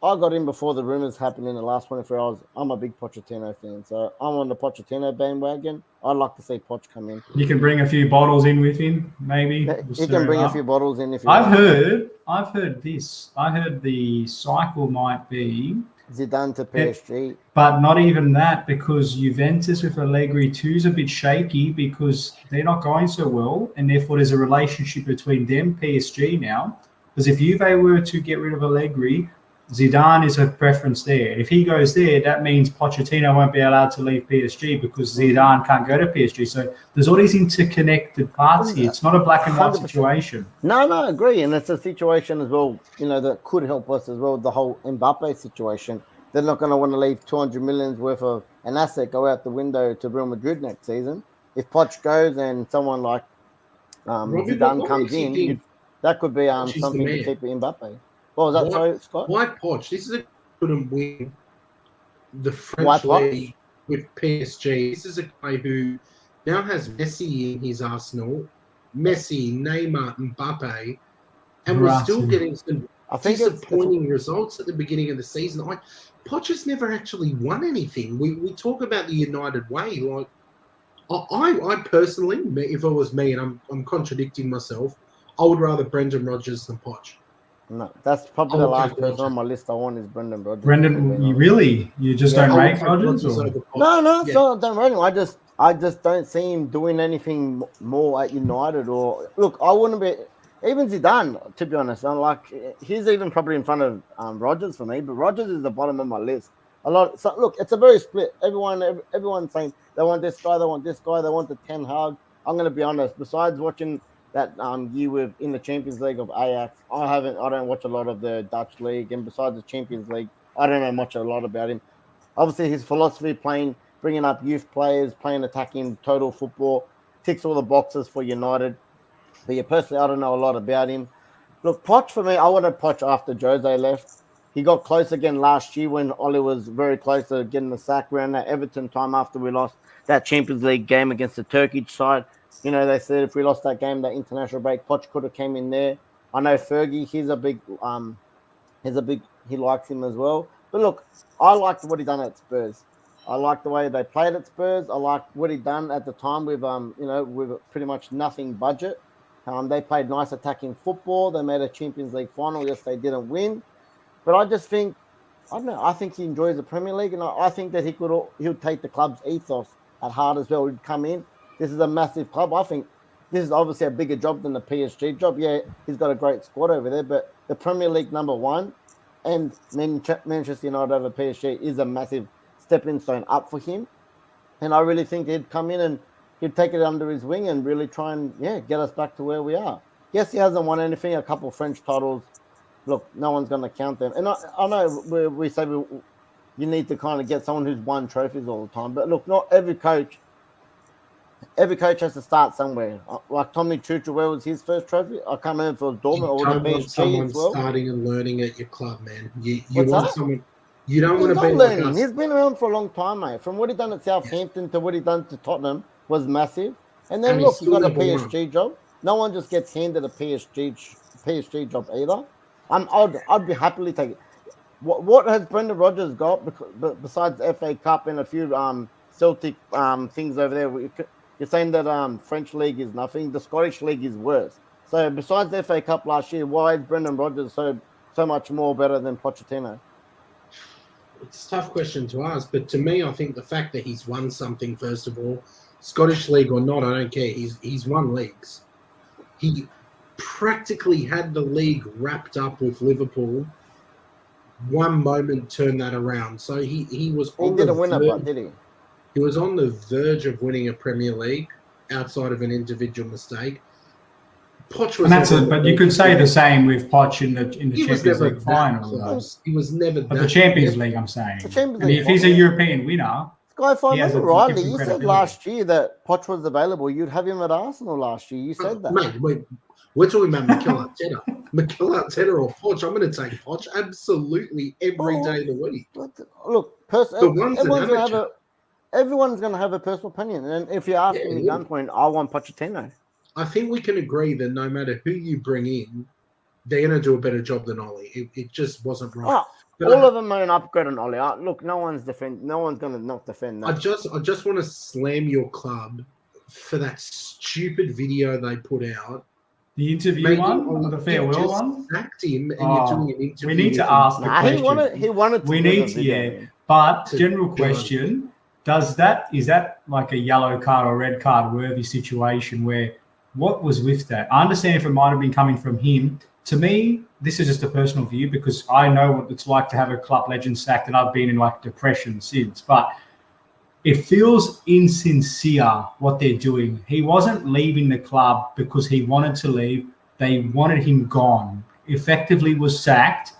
I got in before the rumors happened in the last 24 hours. I'm a big Pochettino fan, so I'm on the Pochettino bandwagon. I'd like to see Poch come in. You can bring a few bottles in with him, maybe. You can bring a few bottles in if you I've heard this. I heard the cycle might be Zidane to PSG. But not even that, because Juventus with Allegri too is a bit shaky because they're not going so well, and therefore there's a relationship between them, PSG now. Because if Juve were to get rid of Allegri, Zidane is a preference there. If he goes there, that means Pochettino won't be allowed to leave PSG because Zidane can't go to PSG. So there's all these interconnected parts here. It's not a black and white 100%. situation. No, I agree. And it's a situation as well, that could help us as well, the whole Mbappe situation. They're not going to want to leave 200 million worth of an asset go out the window to Real Madrid next season. If Poch goes and someone like Zidane comes in, that could be something to keep Mbappe. What was that, sorry, Scott? Why Poch? This is a couldn't win the French league with PSG. This is a guy who now has Messi in his Arsenal, Messi, Neymar, Mbappe, and we're still getting some disappointing results at the beginning of the season. Poch has never actually won anything. We talk about the United way. Like I personally, if it was me, and I'm contradicting myself, I would rather Brendan Rodgers than Poch. No, that's probably the last person on my list I want is Brendan Rodgers. Brendan, you just don't rate Rodgers? No, so I don't rate him. I just don't see him doing anything more at United. Or look, I wouldn't be even Zidane, to be honest. I'm like, he's even probably in front of Rodgers for me, but Rodgers is the bottom of my list. So look, it's a very split. Everyone's saying they want this guy, they want this guy, they want the Ten Hag. I'm going to be honest. Besides watching that year in the Champions League of Ajax, I don't watch a lot of the Dutch league, and besides the Champions League, I don't know much a lot about him. Obviously, his philosophy, bringing up youth players, playing attacking total football, ticks all the boxes for United. But yeah, personally, I don't know a lot about him. Look, Poch for me, I wanted Poch after Jose left. He got close again last year when Oli was very close to getting the sack around that Everton time after we lost that Champions League game against the Turkish side. They said if we lost that game, that international break, Poch could have came in there. I know Fergie, he likes him as well. But look, I liked what he done at Spurs. I liked the way they played at Spurs. I liked what he done at the time with with pretty much nothing budget. They played nice attacking football. They made a Champions League final. Yes, they didn't win. But I just think, I don't know, I think he enjoys the Premier League, and I think that he'll take the club's ethos at heart as well. He'd come in. This is a massive club. I think this is obviously a bigger job than the PSG job. Yeah, he's got a great squad over there, but the Premier League #1 and Manchester United over PSG is a massive stepping stone up for him. And I really think he'd come in and he'd take it under his wing and really try and, get us back to where we are. Yes, he hasn't won anything, a couple of French titles. Look, no one's going to count them. And I know we say you need to kind of get someone who's won trophies all the time. But look, not every coach has to start somewhere. Like Tommy Tuchel, where was his first trophy? I can't remember if it was Dortmund or the PSG someone as well. Starting and learning at your club, man. You What's want that? someone. You don't want to be learning. like us. He's been around for a long time, mate. From what he done at Southampton to what he done to Tottenham was massive. And then look, he got a PSG job. No one just gets handed a PSG job either. I'd be happily take it. What has Brendan Rodgers got besides the FA Cup and a few Celtic things over there? You're saying that French league is nothing. The Scottish league is worse. So besides the FA Cup last year, why is Brendan Rodgers so much more better than Pochettino? It's a tough question to ask, but to me, I think the fact that he's won something, first of all, Scottish league or not, I don't care. He's won leagues. He practically had the league wrapped up with Liverpool. One moment turned that around. So he was on the verge. Did he? He was on the verge of winning a Premier League outside of an individual mistake. Poch was but you could say the same with Poch in the Champions League final. He was never But the Champions League, I'm saying. If he's a European winner, Sky, if I remember rightly, you said last year that Poch was available. You'd have him at Arsenal last year. You said that. Mate, we're talking about Mikel Arteta. Mikel Arteta or Poch. I'm going to take Poch absolutely every day of the week. Look, everyone's going to have a personal opinion. And if you're asking me gunpoint, I want Pochettino. I think we can agree that no matter who you bring in, they're going to do a better job than Oli. It just wasn't right. All of them are an upgrade on Oli. Look, no one's going to not defend that. I just want to slam your club for that stupid video they put out. The interview one, the farewell one. Sacked him, and you're doing an interview. We need to ask the question. He wanted. We need to, But general question: is that like a yellow card or red card worthy situation where what was with that? I understand if it might have been coming from him. To me, this is just a personal view because I know what it's like to have a club legend sacked, and I've been in like depression since. But it feels insincere what they're doing. He wasn't leaving the club because he wanted to leave. They wanted him gone. Effectively was sacked.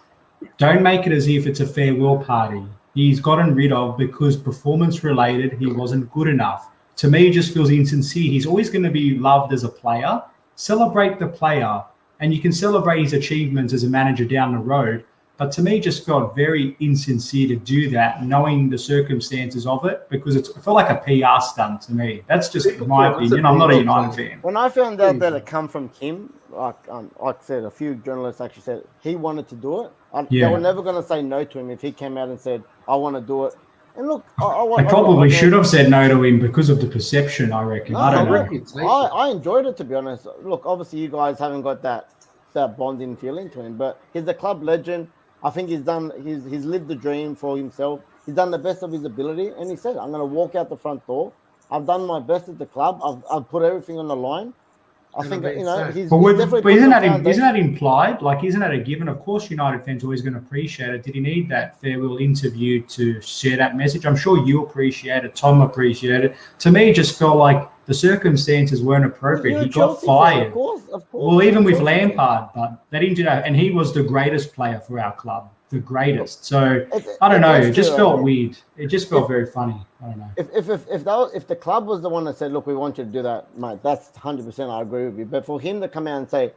Don't make it as if it's a farewell party. He's gotten rid of because performance related, he wasn't good enough. To me, it just feels insincere. He's always going to be loved as a player. Celebrate the player, and you can celebrate his achievements as a manager down the road. But to me, it just felt very insincere to do that, knowing the circumstances of it, because it felt like a PR stunt to me. That's just my opinion. I'm not a United fan. When I found out that it come from him, like I said, a few journalists actually said he wanted to do it. They were never going to say no to him if he came out and said, I want to do it. And look, they probably should have said no to him because of the perception, I reckon. I don't know. I enjoyed it, to be honest. Look, obviously you guys haven't got that bonding feeling to him, but he's a club legend. I think he's lived the dream for himself. He's done the best of his ability, and he said, I'm going to walk out the front door. I've done my best at the club. I've put everything on the line. I think, he's definitely. But isn't that implied? Like, isn't that a given? Of course, United fans are always going to appreciate it. Did he need that farewell interview to share that message? I'm sure you appreciate it. Tom appreciated it. To me, it just felt like the circumstances weren't appropriate. He got fired. Of course. Well, even with Lampard, but they didn't do that. And he was the greatest player for our club. The greatest. So I don't know. It just felt weird. It just felt very funny. I don't know. If the club was the one that said, "Look, we want you to do that," mate, that's 100%. I agree with you. But for him to come out and say,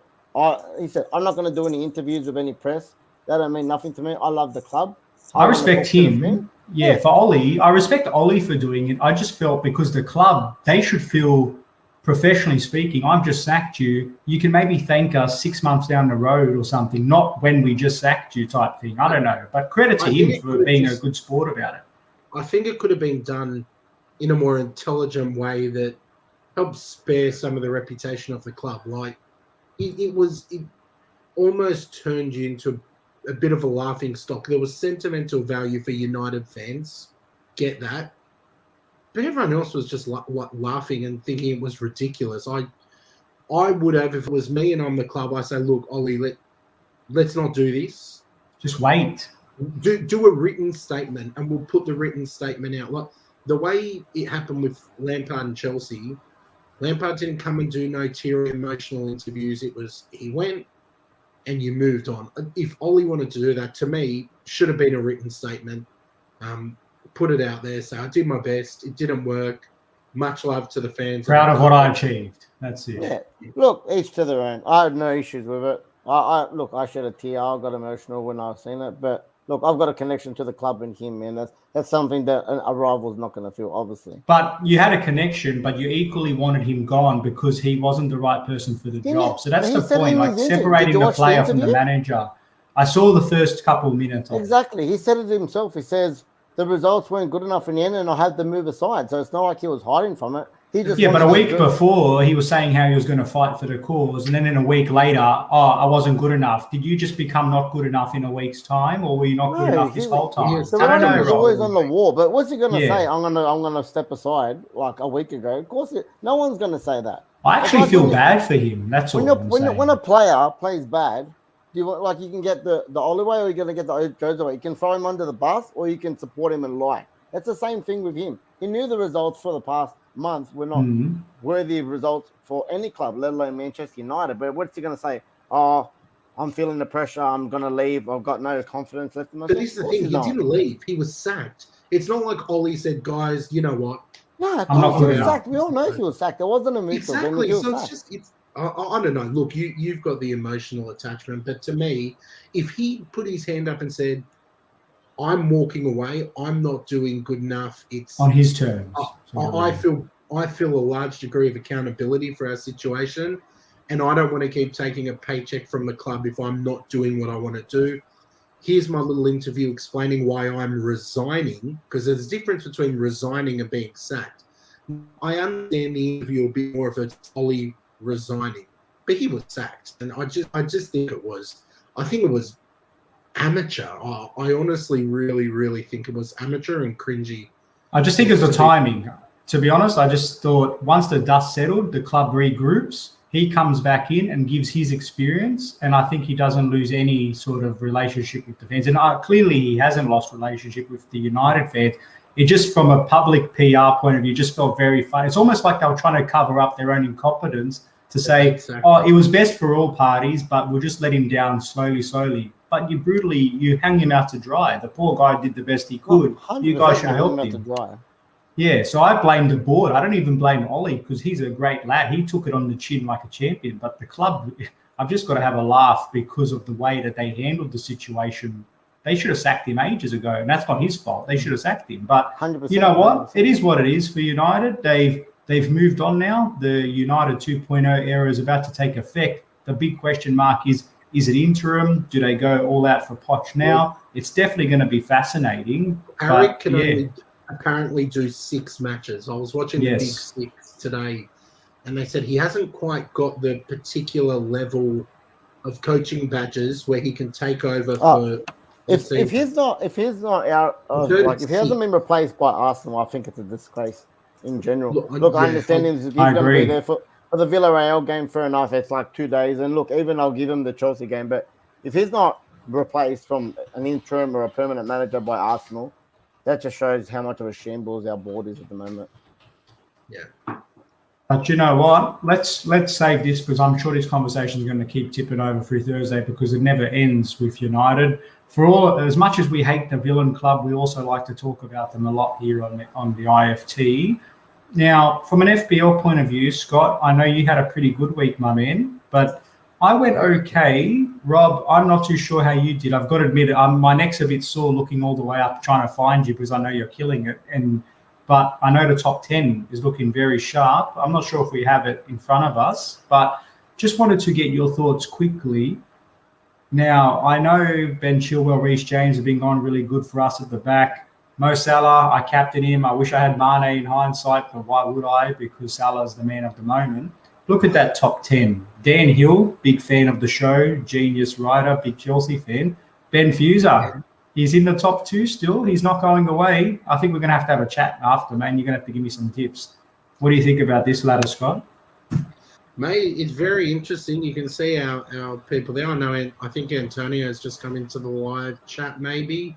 he said, "I'm not going to do any interviews with any press," that don't mean nothing to me. I love the club. I respect him. Yeah, for Ollie, I respect Ollie for doing it. I just felt because the club, they should feel. Professionally speaking, I've just sacked you. You can maybe thank us 6 months down the road or something, not when we just sacked you type thing. I don't know. But credit to him for being a good sport about it. I think it could have been done in a more intelligent way that helps spare some of the reputation of the club. Like, it almost turned you into a bit of a laughing stock. There was sentimental value for United fans. Get that. But everyone else was just laughing and thinking it was ridiculous. I would have, if it was me and I'm the club, I say, look, Ollie, let's not do this. Just wait. Do a written statement, and we'll put the written statement out. Like the way it happened with Lampard and Chelsea, Lampard didn't come and do no teary emotional interviews. It was he went and you moved on. If Ollie wanted to do that, to me, should have been a written statement. Put it out there. So I did my best. It didn't work. Much love to the fans. Proud of what I achieved. That's it. Yeah. Look, each to their own. I had no issues with it. I shed a tear. I got emotional when I seen it. But look, I've got a connection to the club and him, man. That's something that a rival's not going to feel, obviously. But you had a connection, but you equally wanted him gone because he wasn't the right person for the job. So that's the point. Like separating the player from the manager. I saw the first couple of minutes. Exactly. He said it himself. He says, the results weren't good enough in the end, and I had to move aside. So it's not like he was hiding from it. But a week before, he was saying how he was going to fight for the cause, and then in a week later, I wasn't good enough. Did you just become not good enough in a week's time, or were you not good enough this whole time? So I don't know. He's always on the wall. But what's he going to say? I'm gonna step aside like a week ago. Of course, no one's going to say that. I actually feel bad for him. That's all. When a player plays bad. You can get the Ollie way, or you're going to get the Jose way. You can throw him under the bus, or you can support him and lie. That's the same thing with him. He knew the results for the past month were not worthy results for any club, let alone Manchester United. But what's he going to say? Oh, I'm feeling the pressure. I'm going to leave. I've got no confidence left in myself. But this is the thing. He didn't leave. He was sacked. It's not like Ollie said, guys, you know what? No, he was sacked. We all know he was sacked. There wasn't a mutual. Exactly. So I don't know. Look, you've got the emotional attachment, but to me, if he put his hand up and said, "I'm walking away. I'm not doing good enough," it's on his terms. I feel a large degree of accountability for our situation, and I don't want to keep taking a paycheck from the club if I'm not doing what I want to do. Here's my little interview explaining why I'm resigning, because there's a difference between resigning and being sacked. I understand the interview will be more of a Ollie resigning, but he was sacked, and I just think it was amateur. I honestly really think it was amateur and cringy. I just think it was the timing. To be honest, I just thought once the dust settled, the club regroups. he comes back in and gives his experience, and I think he doesn't lose any sort of relationship with the fans. And clearly he hasn't lost relationship with the United fans. It just, from a public PR point of view, just felt very funny. It's almost like they were trying to cover up their own incompetence to say, Exactly. oh, it was best for all parties, but we'll just let him down slowly. But you hang him out to dry. The poor guy did the best he could. You guys should have helped him. Yeah, so I blame the board. I don't even blame Ollie, because he's a great lad. He took it on the chin like a champion. But the club, I've just got to have a laugh because of the way that they handled the situation. They should have sacked him ages ago, and that's not his fault. They should have sacked him. But 100%, you know what? 100%. It is what it is for United. They've moved on now. The United 2.0 era is about to take effect. The big question mark is it interim? Do they go all out for Poch now? It's definitely going to be fascinating. Eric can only apparently do 6 matches. I was watching the Big Six today, and they said he hasn't quite got the particular level of coaching badges where he can take over for. If he's not out, like if he hasn't been replaced by Arsenal, I think it's a disgrace in general. Look, I understand he's going to be there for the Villarreal game. Fair enough, it's like 2 days, and look, even I'll give him the Chelsea game. But if he's not replaced from an interim or a permanent manager by Arsenal, that just shows how much of a shambles our board is at the moment. Yeah. But you know what? Let's save this, because I'm sure this conversation is going to keep tipping over through Thursday, because it never ends with United. For all, as much as we hate the villain club, we also like to talk about them a lot here on the IFT. Now, from an FBL point of view, Scott, I know you had a pretty good week, my man, but I went okay. Rob, I'm not too sure how you did. I've got to admit, my neck's a bit sore looking all the way up trying to find you, because I know you're killing it. But I know the top 10 is looking very sharp. I'm not sure if we have it in front of us, but just wanted to get your thoughts quickly. Now, I know Ben Chilwell, Reece James have been going really good for us at the back. Mo Salah, I captain him. I wish I had Mane in hindsight, but why would I? Because Salah's the man of the moment. Look at that top 10. Dan Hill, big fan of the show, genius writer, big Chelsea fan. Ben Fuser, he's in the top 2 still. He's not going away. I think we're going to have a chat after, man. You're going to have to give me some tips. What do you think about this ladder, Scott? Mate, it's very interesting. You can see our people there. I think Antonio has just come into the live chat, maybe.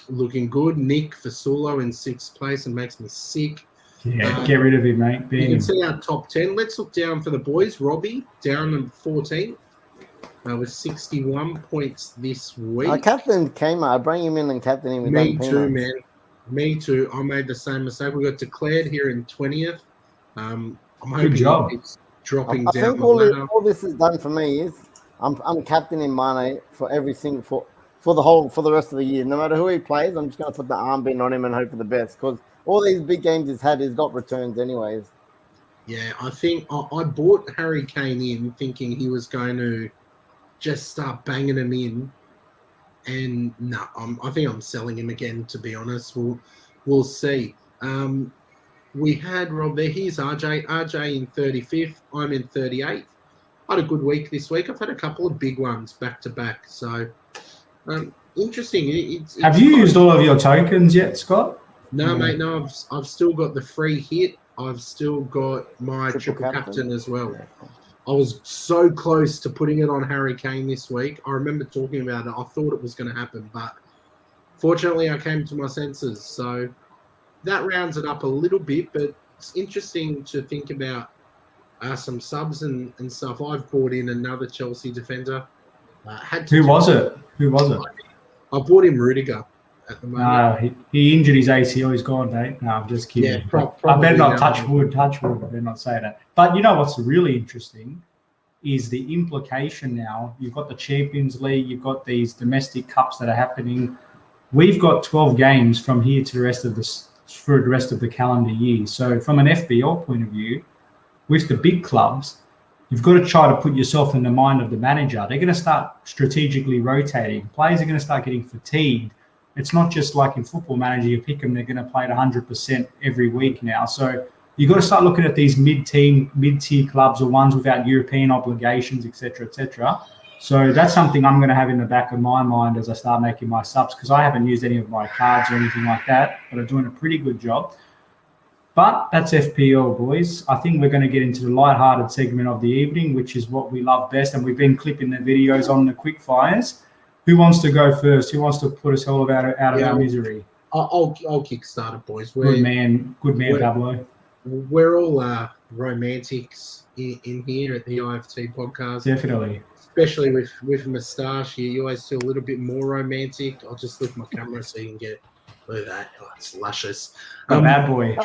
Looking good. Nick Fasulo in 6th place, and makes me sick. Yeah, get rid of him, mate. You can see our top 10. Let's look down for the boys. Robbie, down in 14th. With 61 points this week. I captained Kmart. I bring him in and captain him. Me too, man. Me too. I made the same mistake. We got declared here in 20th. I'm hoping it's dropping down. I think all this is done for me is I'm captaining Mane for everything for the rest of the year. No matter who he plays, I'm just going to put the armband on him and hope for the best, because all these big games he's got returns anyways. Yeah, I think I bought Harry Kane in thinking he was going to just start banging him in, and no, I think I'm selling him again, to be honest. We'll see. We had Rob there. Here's RJ in 35th. I'm in 38th. I had a good week this week. I've had a couple of big ones back to back. So interesting. Have you used all of your tokens yet, Scott? No, mate. No, I've still got the free hit. I've still got my triple captain as well. Yeah. I was so close to putting it on Harry Kane this week. I remember talking about it. I thought it was going to happen, but fortunately I came to my senses. So that rounds it up a little bit, but it's interesting to think about some subs and stuff. I've brought in another Chelsea defender. Who was it? I bought him Rudiger at the moment. He injured his ACL. He's gone, mate. No, I'm just kidding. Yeah, I better not touch wood. I better not say that. But you know what's really interesting is the implication now. You've got the Champions League. You've got these domestic cups that are happening. We've got 12 games from here to the rest of the calendar year. So from an FBL point of view, with the big clubs, you've got to try to put yourself in the mind of the manager. They're going to start strategically rotating. Players are going to start getting fatigued. It's not just like in Football Manager, you pick them, they're going to play at 100% every week now. So you've got to start looking at these mid-tier clubs or ones without European obligations, et cetera. So that's something I'm going to have in the back of my mind as I start making my subs, because I haven't used any of my cards or anything like that, but I'm doing a pretty good job. But that's FPL, boys. I think we're going to get into the light-hearted segment of the evening, which is what we love best, and we've been clipping the videos on the Quickfires. Who wants to go first? Who wants to put us all out of our misery? I'll kickstart it, boys. Good man, Pablo. We're all romantics in here at the IFT podcast. Definitely. Especially with a moustache, you always feel a little bit more romantic. I'll just lift my camera so you can get look at that. Oh, it's luscious. A bad boy.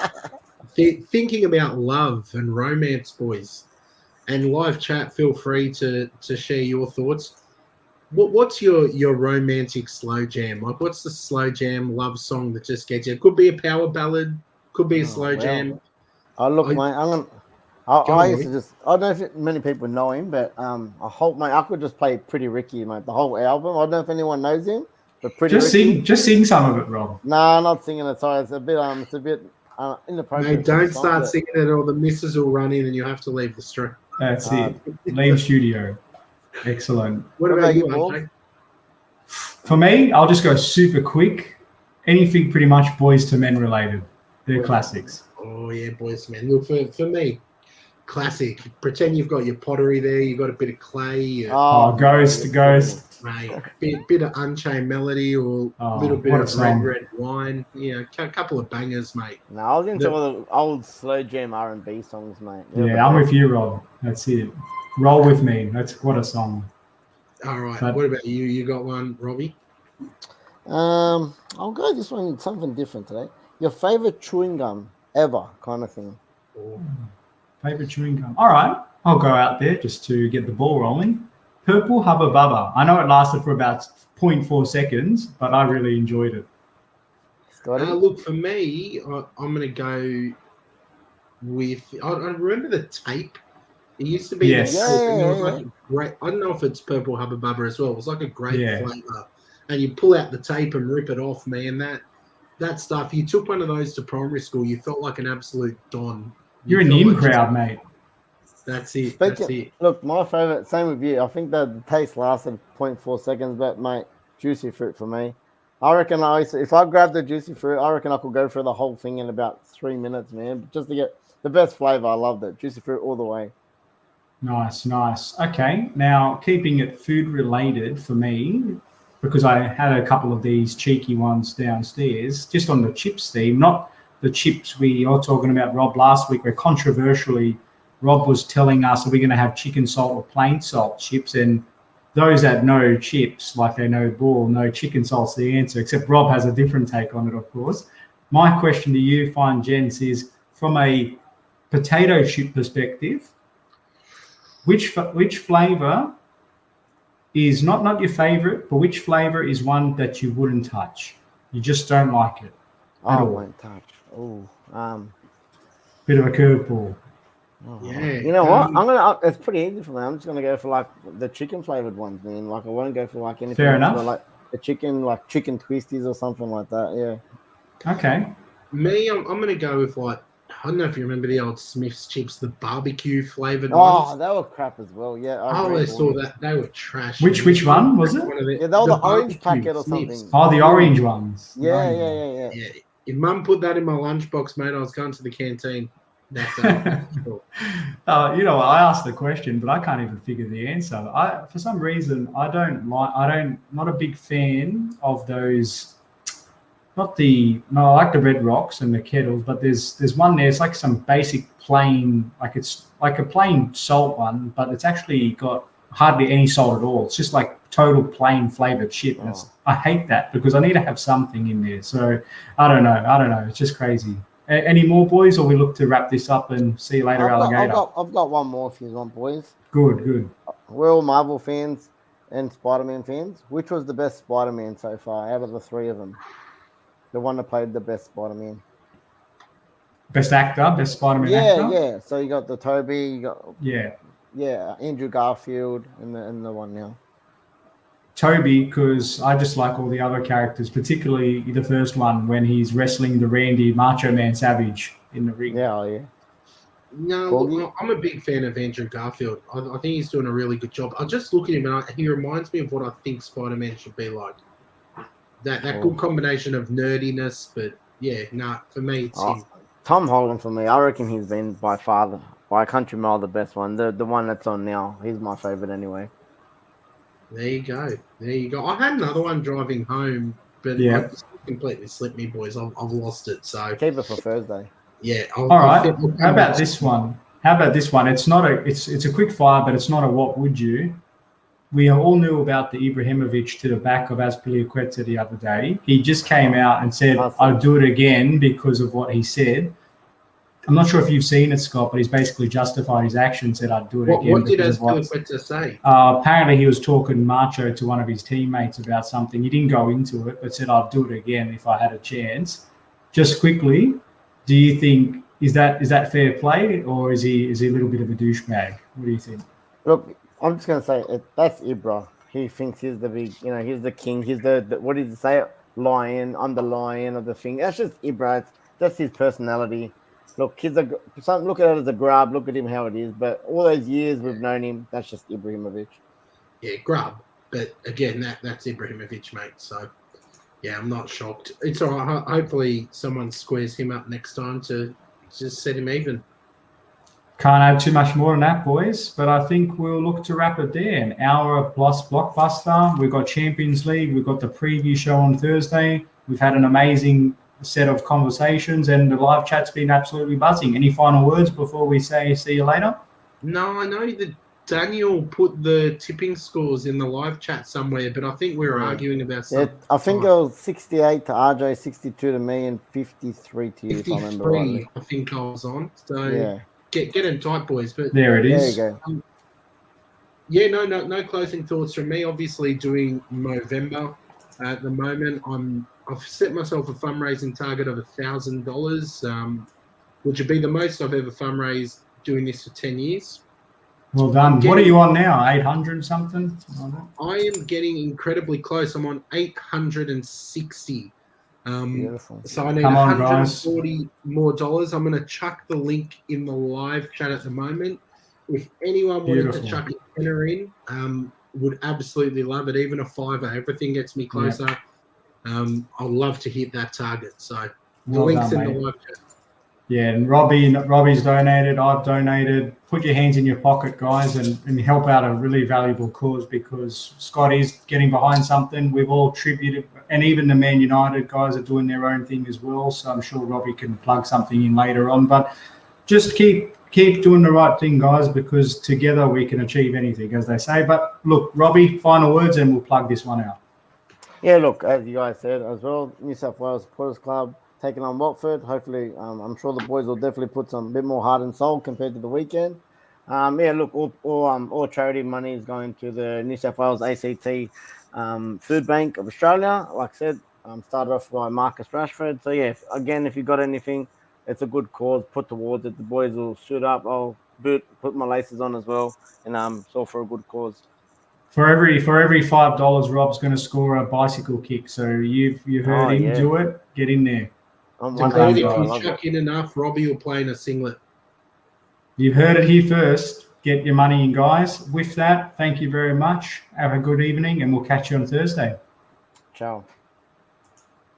Thinking about love and romance, boys, and live chat. Feel free to share your thoughts. What's your romantic slow jam? Like, what's the slow jam love song that just gets you? It could be a power ballad, could be a slow jam. Oh, look, mate, I used to just, I don't know if many people know him, but I could just play Pretty Ricky, mate, the whole album. I don't know if anyone knows him, but Pretty Ricky. Just sing some of it, Rob. No, I'm not singing it. Sorry, it's a bit inappropriate. Mate, don't start singing it, or the missus will run in and you have to leave the stream. That's it. Leave studio. Excellent. What about you, AJ? For me, I'll just go super quick. Anything pretty much Boys to Men related. They're classics. Oh, yeah, Boys to Men. Look, for me, classic. Pretend you've got your pottery there. You've got a bit of clay. Ghost. Mate, bit of Unchained Melody or a little bit of red wine. Yeah, a couple of bangers, mate. No, I was into some of the old slow jam R&B songs, mate. Yeah, I'm with you, Rob. That's it. Roll with me. That's what a song. All right. What about you? You got one, Robbie? I'll go this one something different today. Your favorite chewing gum ever, kind of thing. Favorite chewing gum. All right. I'll go out there just to get the ball rolling. Purple Hubba Bubba. I know it lasted for about 0.4 seconds, but I really enjoyed it. Look, for me, I'm going to go with... I remember the tape. It used to be... Yes. It was like a great... I don't know if it's Purple Hubba Bubba as well. It was like a great flavour. And you pull out the tape and rip it off, man. That stuff, you took one of those to primary school, you felt like an absolute don. You're in the in crowd, mate. That's it. Look, my favourite, same with you. I think that the taste lasted 0.4 seconds, but, mate, juicy fruit for me. I reckon if I grabbed the juicy fruit, I reckon I could go through the whole thing in about 3 minutes, man. Just to get the best flavour. I loved it. Juicy fruit all the way. Nice. Okay, now keeping it food related for me, because I had a couple of these cheeky ones downstairs, just on the chips theme, not the chips we are talking about, Rob, last week, where controversially Rob was telling us, are we going to have chicken salt or plain salt chips? And those that know chips, like they know ball, know chicken salt's the answer, except Rob has a different take on it, of course. My question to you, fine gents, is from a potato chip perspective, which flavour is not your favourite, but which flavour is one that you wouldn't touch? You just don't like it. I won't touch. Bit of a curveball. Yeah. You know what? It's pretty easy for me. I'm just gonna go for like the chicken flavored ones, man. Like I won't go for like anything. Fair enough. Like the chicken, like chicken twisties or something like that. Yeah. Okay. Me, I'm gonna go with like, I don't know if you remember the old Smith's chips, the barbecue flavored ones. Oh, they were crap as well. Yeah. I saw that. They were trash. Which one was it? Yeah, they were the orange packet or something. Oh, the orange ones. Yeah. If Mum put that in my lunchbox, mate, I was going to the canteen. That's cool. I asked the question, but I can't even figure the answer. For some reason, not a big fan of those. I like the Red Rocks and the Kettles, but there's one there. It's like some basic plain, like it's like a plain salt one, but it's actually got hardly any salt at all. It's just like total plain flavored chip. And I hate that because I need to have something in there. So I don't know. It's just crazy. Any more, boys, or we look to wrap this up and see you later, alligator? I've got one more if you want, boys. Good. We're all Marvel fans and Spider-Man fans. Which was the best Spider-Man so far out of the three of them? The one that played the best Spider-Man. Best actor, best Spider-Man actor? Yeah. So you got the Toby, you got... Yeah, Andrew Garfield and the one now. Toby, because I just like all the other characters, particularly the first one when he's wrestling the Randy Macho Man Savage in the ring. Yeah. No, look, I'm a big fan of Andrew Garfield. I think he's doing a really good job. I just look at him and he reminds me of what I think Spider-Man should be like. That good combination of nerdiness, but for me, it's him. Tom Holland for me. I reckon he's been by a country mile the best one. The one that's on now. He's my favourite anyway. There you go. There you go. I had another one driving home, but Yeah. it just completely slipped me, boys. I've lost it. So Keep it for Thursday. yeah. All right. How about this one? It's not a. It's a quick fire, but it's not a what would you. We all knew about the Ibrahimovic to the back of Azpilicueta the other day. He just came out and said, "I'll do it again" because of what he said. I'm not sure if you've seen it, Scott, but he's basically justified his action, said, "I'd do it again." What did Azpilicueta say? Apparently, he was talking macho to one of his teammates about something. He didn't go into it, but said, "I'd do it again if I had a chance." Just quickly, do you think is that fair play, or is he a little bit of a douchebag? What do you think? Look, I'm just gonna say that's Ibra. He thinks he's the big, he's the king. He's the what did he say? Lion. I'm the lion of the thing. That's just Ibra. That's his personality. Look, look at it as a grab. Look at him how it is. But all those years we've known him, that's just Ibrahimovic. Yeah, grub. But again, that's Ibrahimovic, mate. So yeah, I'm not shocked. It's all right. Hopefully, someone squares him up next time to just set him even. Can't add too much more than that, boys, but I think we'll look to wrap it there. An hour plus blockbuster. We've got Champions League. We've got the preview show on Thursday. We've had an amazing set of conversations, and the live chat's been absolutely buzzing. Any final words before we say see you later? No, I know that Daniel put the tipping scores in the live chat somewhere, but I think we were arguing about something. I think it was 68 to RJ, 62 to me, and 53 to you, if I remember 53, rightly. I think I was on. So Yeah. Get in tight, boys. But There it is. There you go. No closing thoughts from me. Obviously, doing Movember at the moment. I've set myself a fundraising target of $1,000, which would be the most I've ever fundraised doing this for 10 years. Well done. What are you on now? 800 something? I am getting incredibly close. I'm on 860. Beautiful. So I need Come on, $140 more dollars. I'm going to chuck the link in the live chat at the moment. If anyone wanted to chuck a tenner in, would absolutely love it. Even a $5, everything gets me closer. Yeah. I'd love to hit that target. So the link's in the live chat. Yeah, and Robbie's donated. I've donated. Put your hands in your pocket, guys, and help out a really valuable cause, because Scott is getting behind something. We've all attributed, and even the Man United guys are doing their own thing as well. So I'm sure Robbie can plug something in later on. But just keep doing the right thing, guys, because together we can achieve anything, as they say. But look, Robbie, final words, and we'll plug this one out. Yeah, look, as you guys said as well, New South Wales Supporters Club taking on Watford. Hopefully, I'm sure the boys will definitely put some bit more heart and soul compared to the weekend. Look, all charity money is going to the New South Wales ACT Food Bank of Australia. Like I said, started off by Marcus Rashford. So yeah, again, if you got anything, it's a good cause. Put towards it. The boys will suit up. I'll put my laces on as well, and it's all for a good cause. For every $5, Rob's going to score a bicycle kick. So you've heard him do it. Get in there. If you chuck in enough, Robbie will play in a singlet. You've heard it here first. Get your money in, guys. With that, thank you very much. Have a good evening, and we'll catch you on Thursday. Ciao.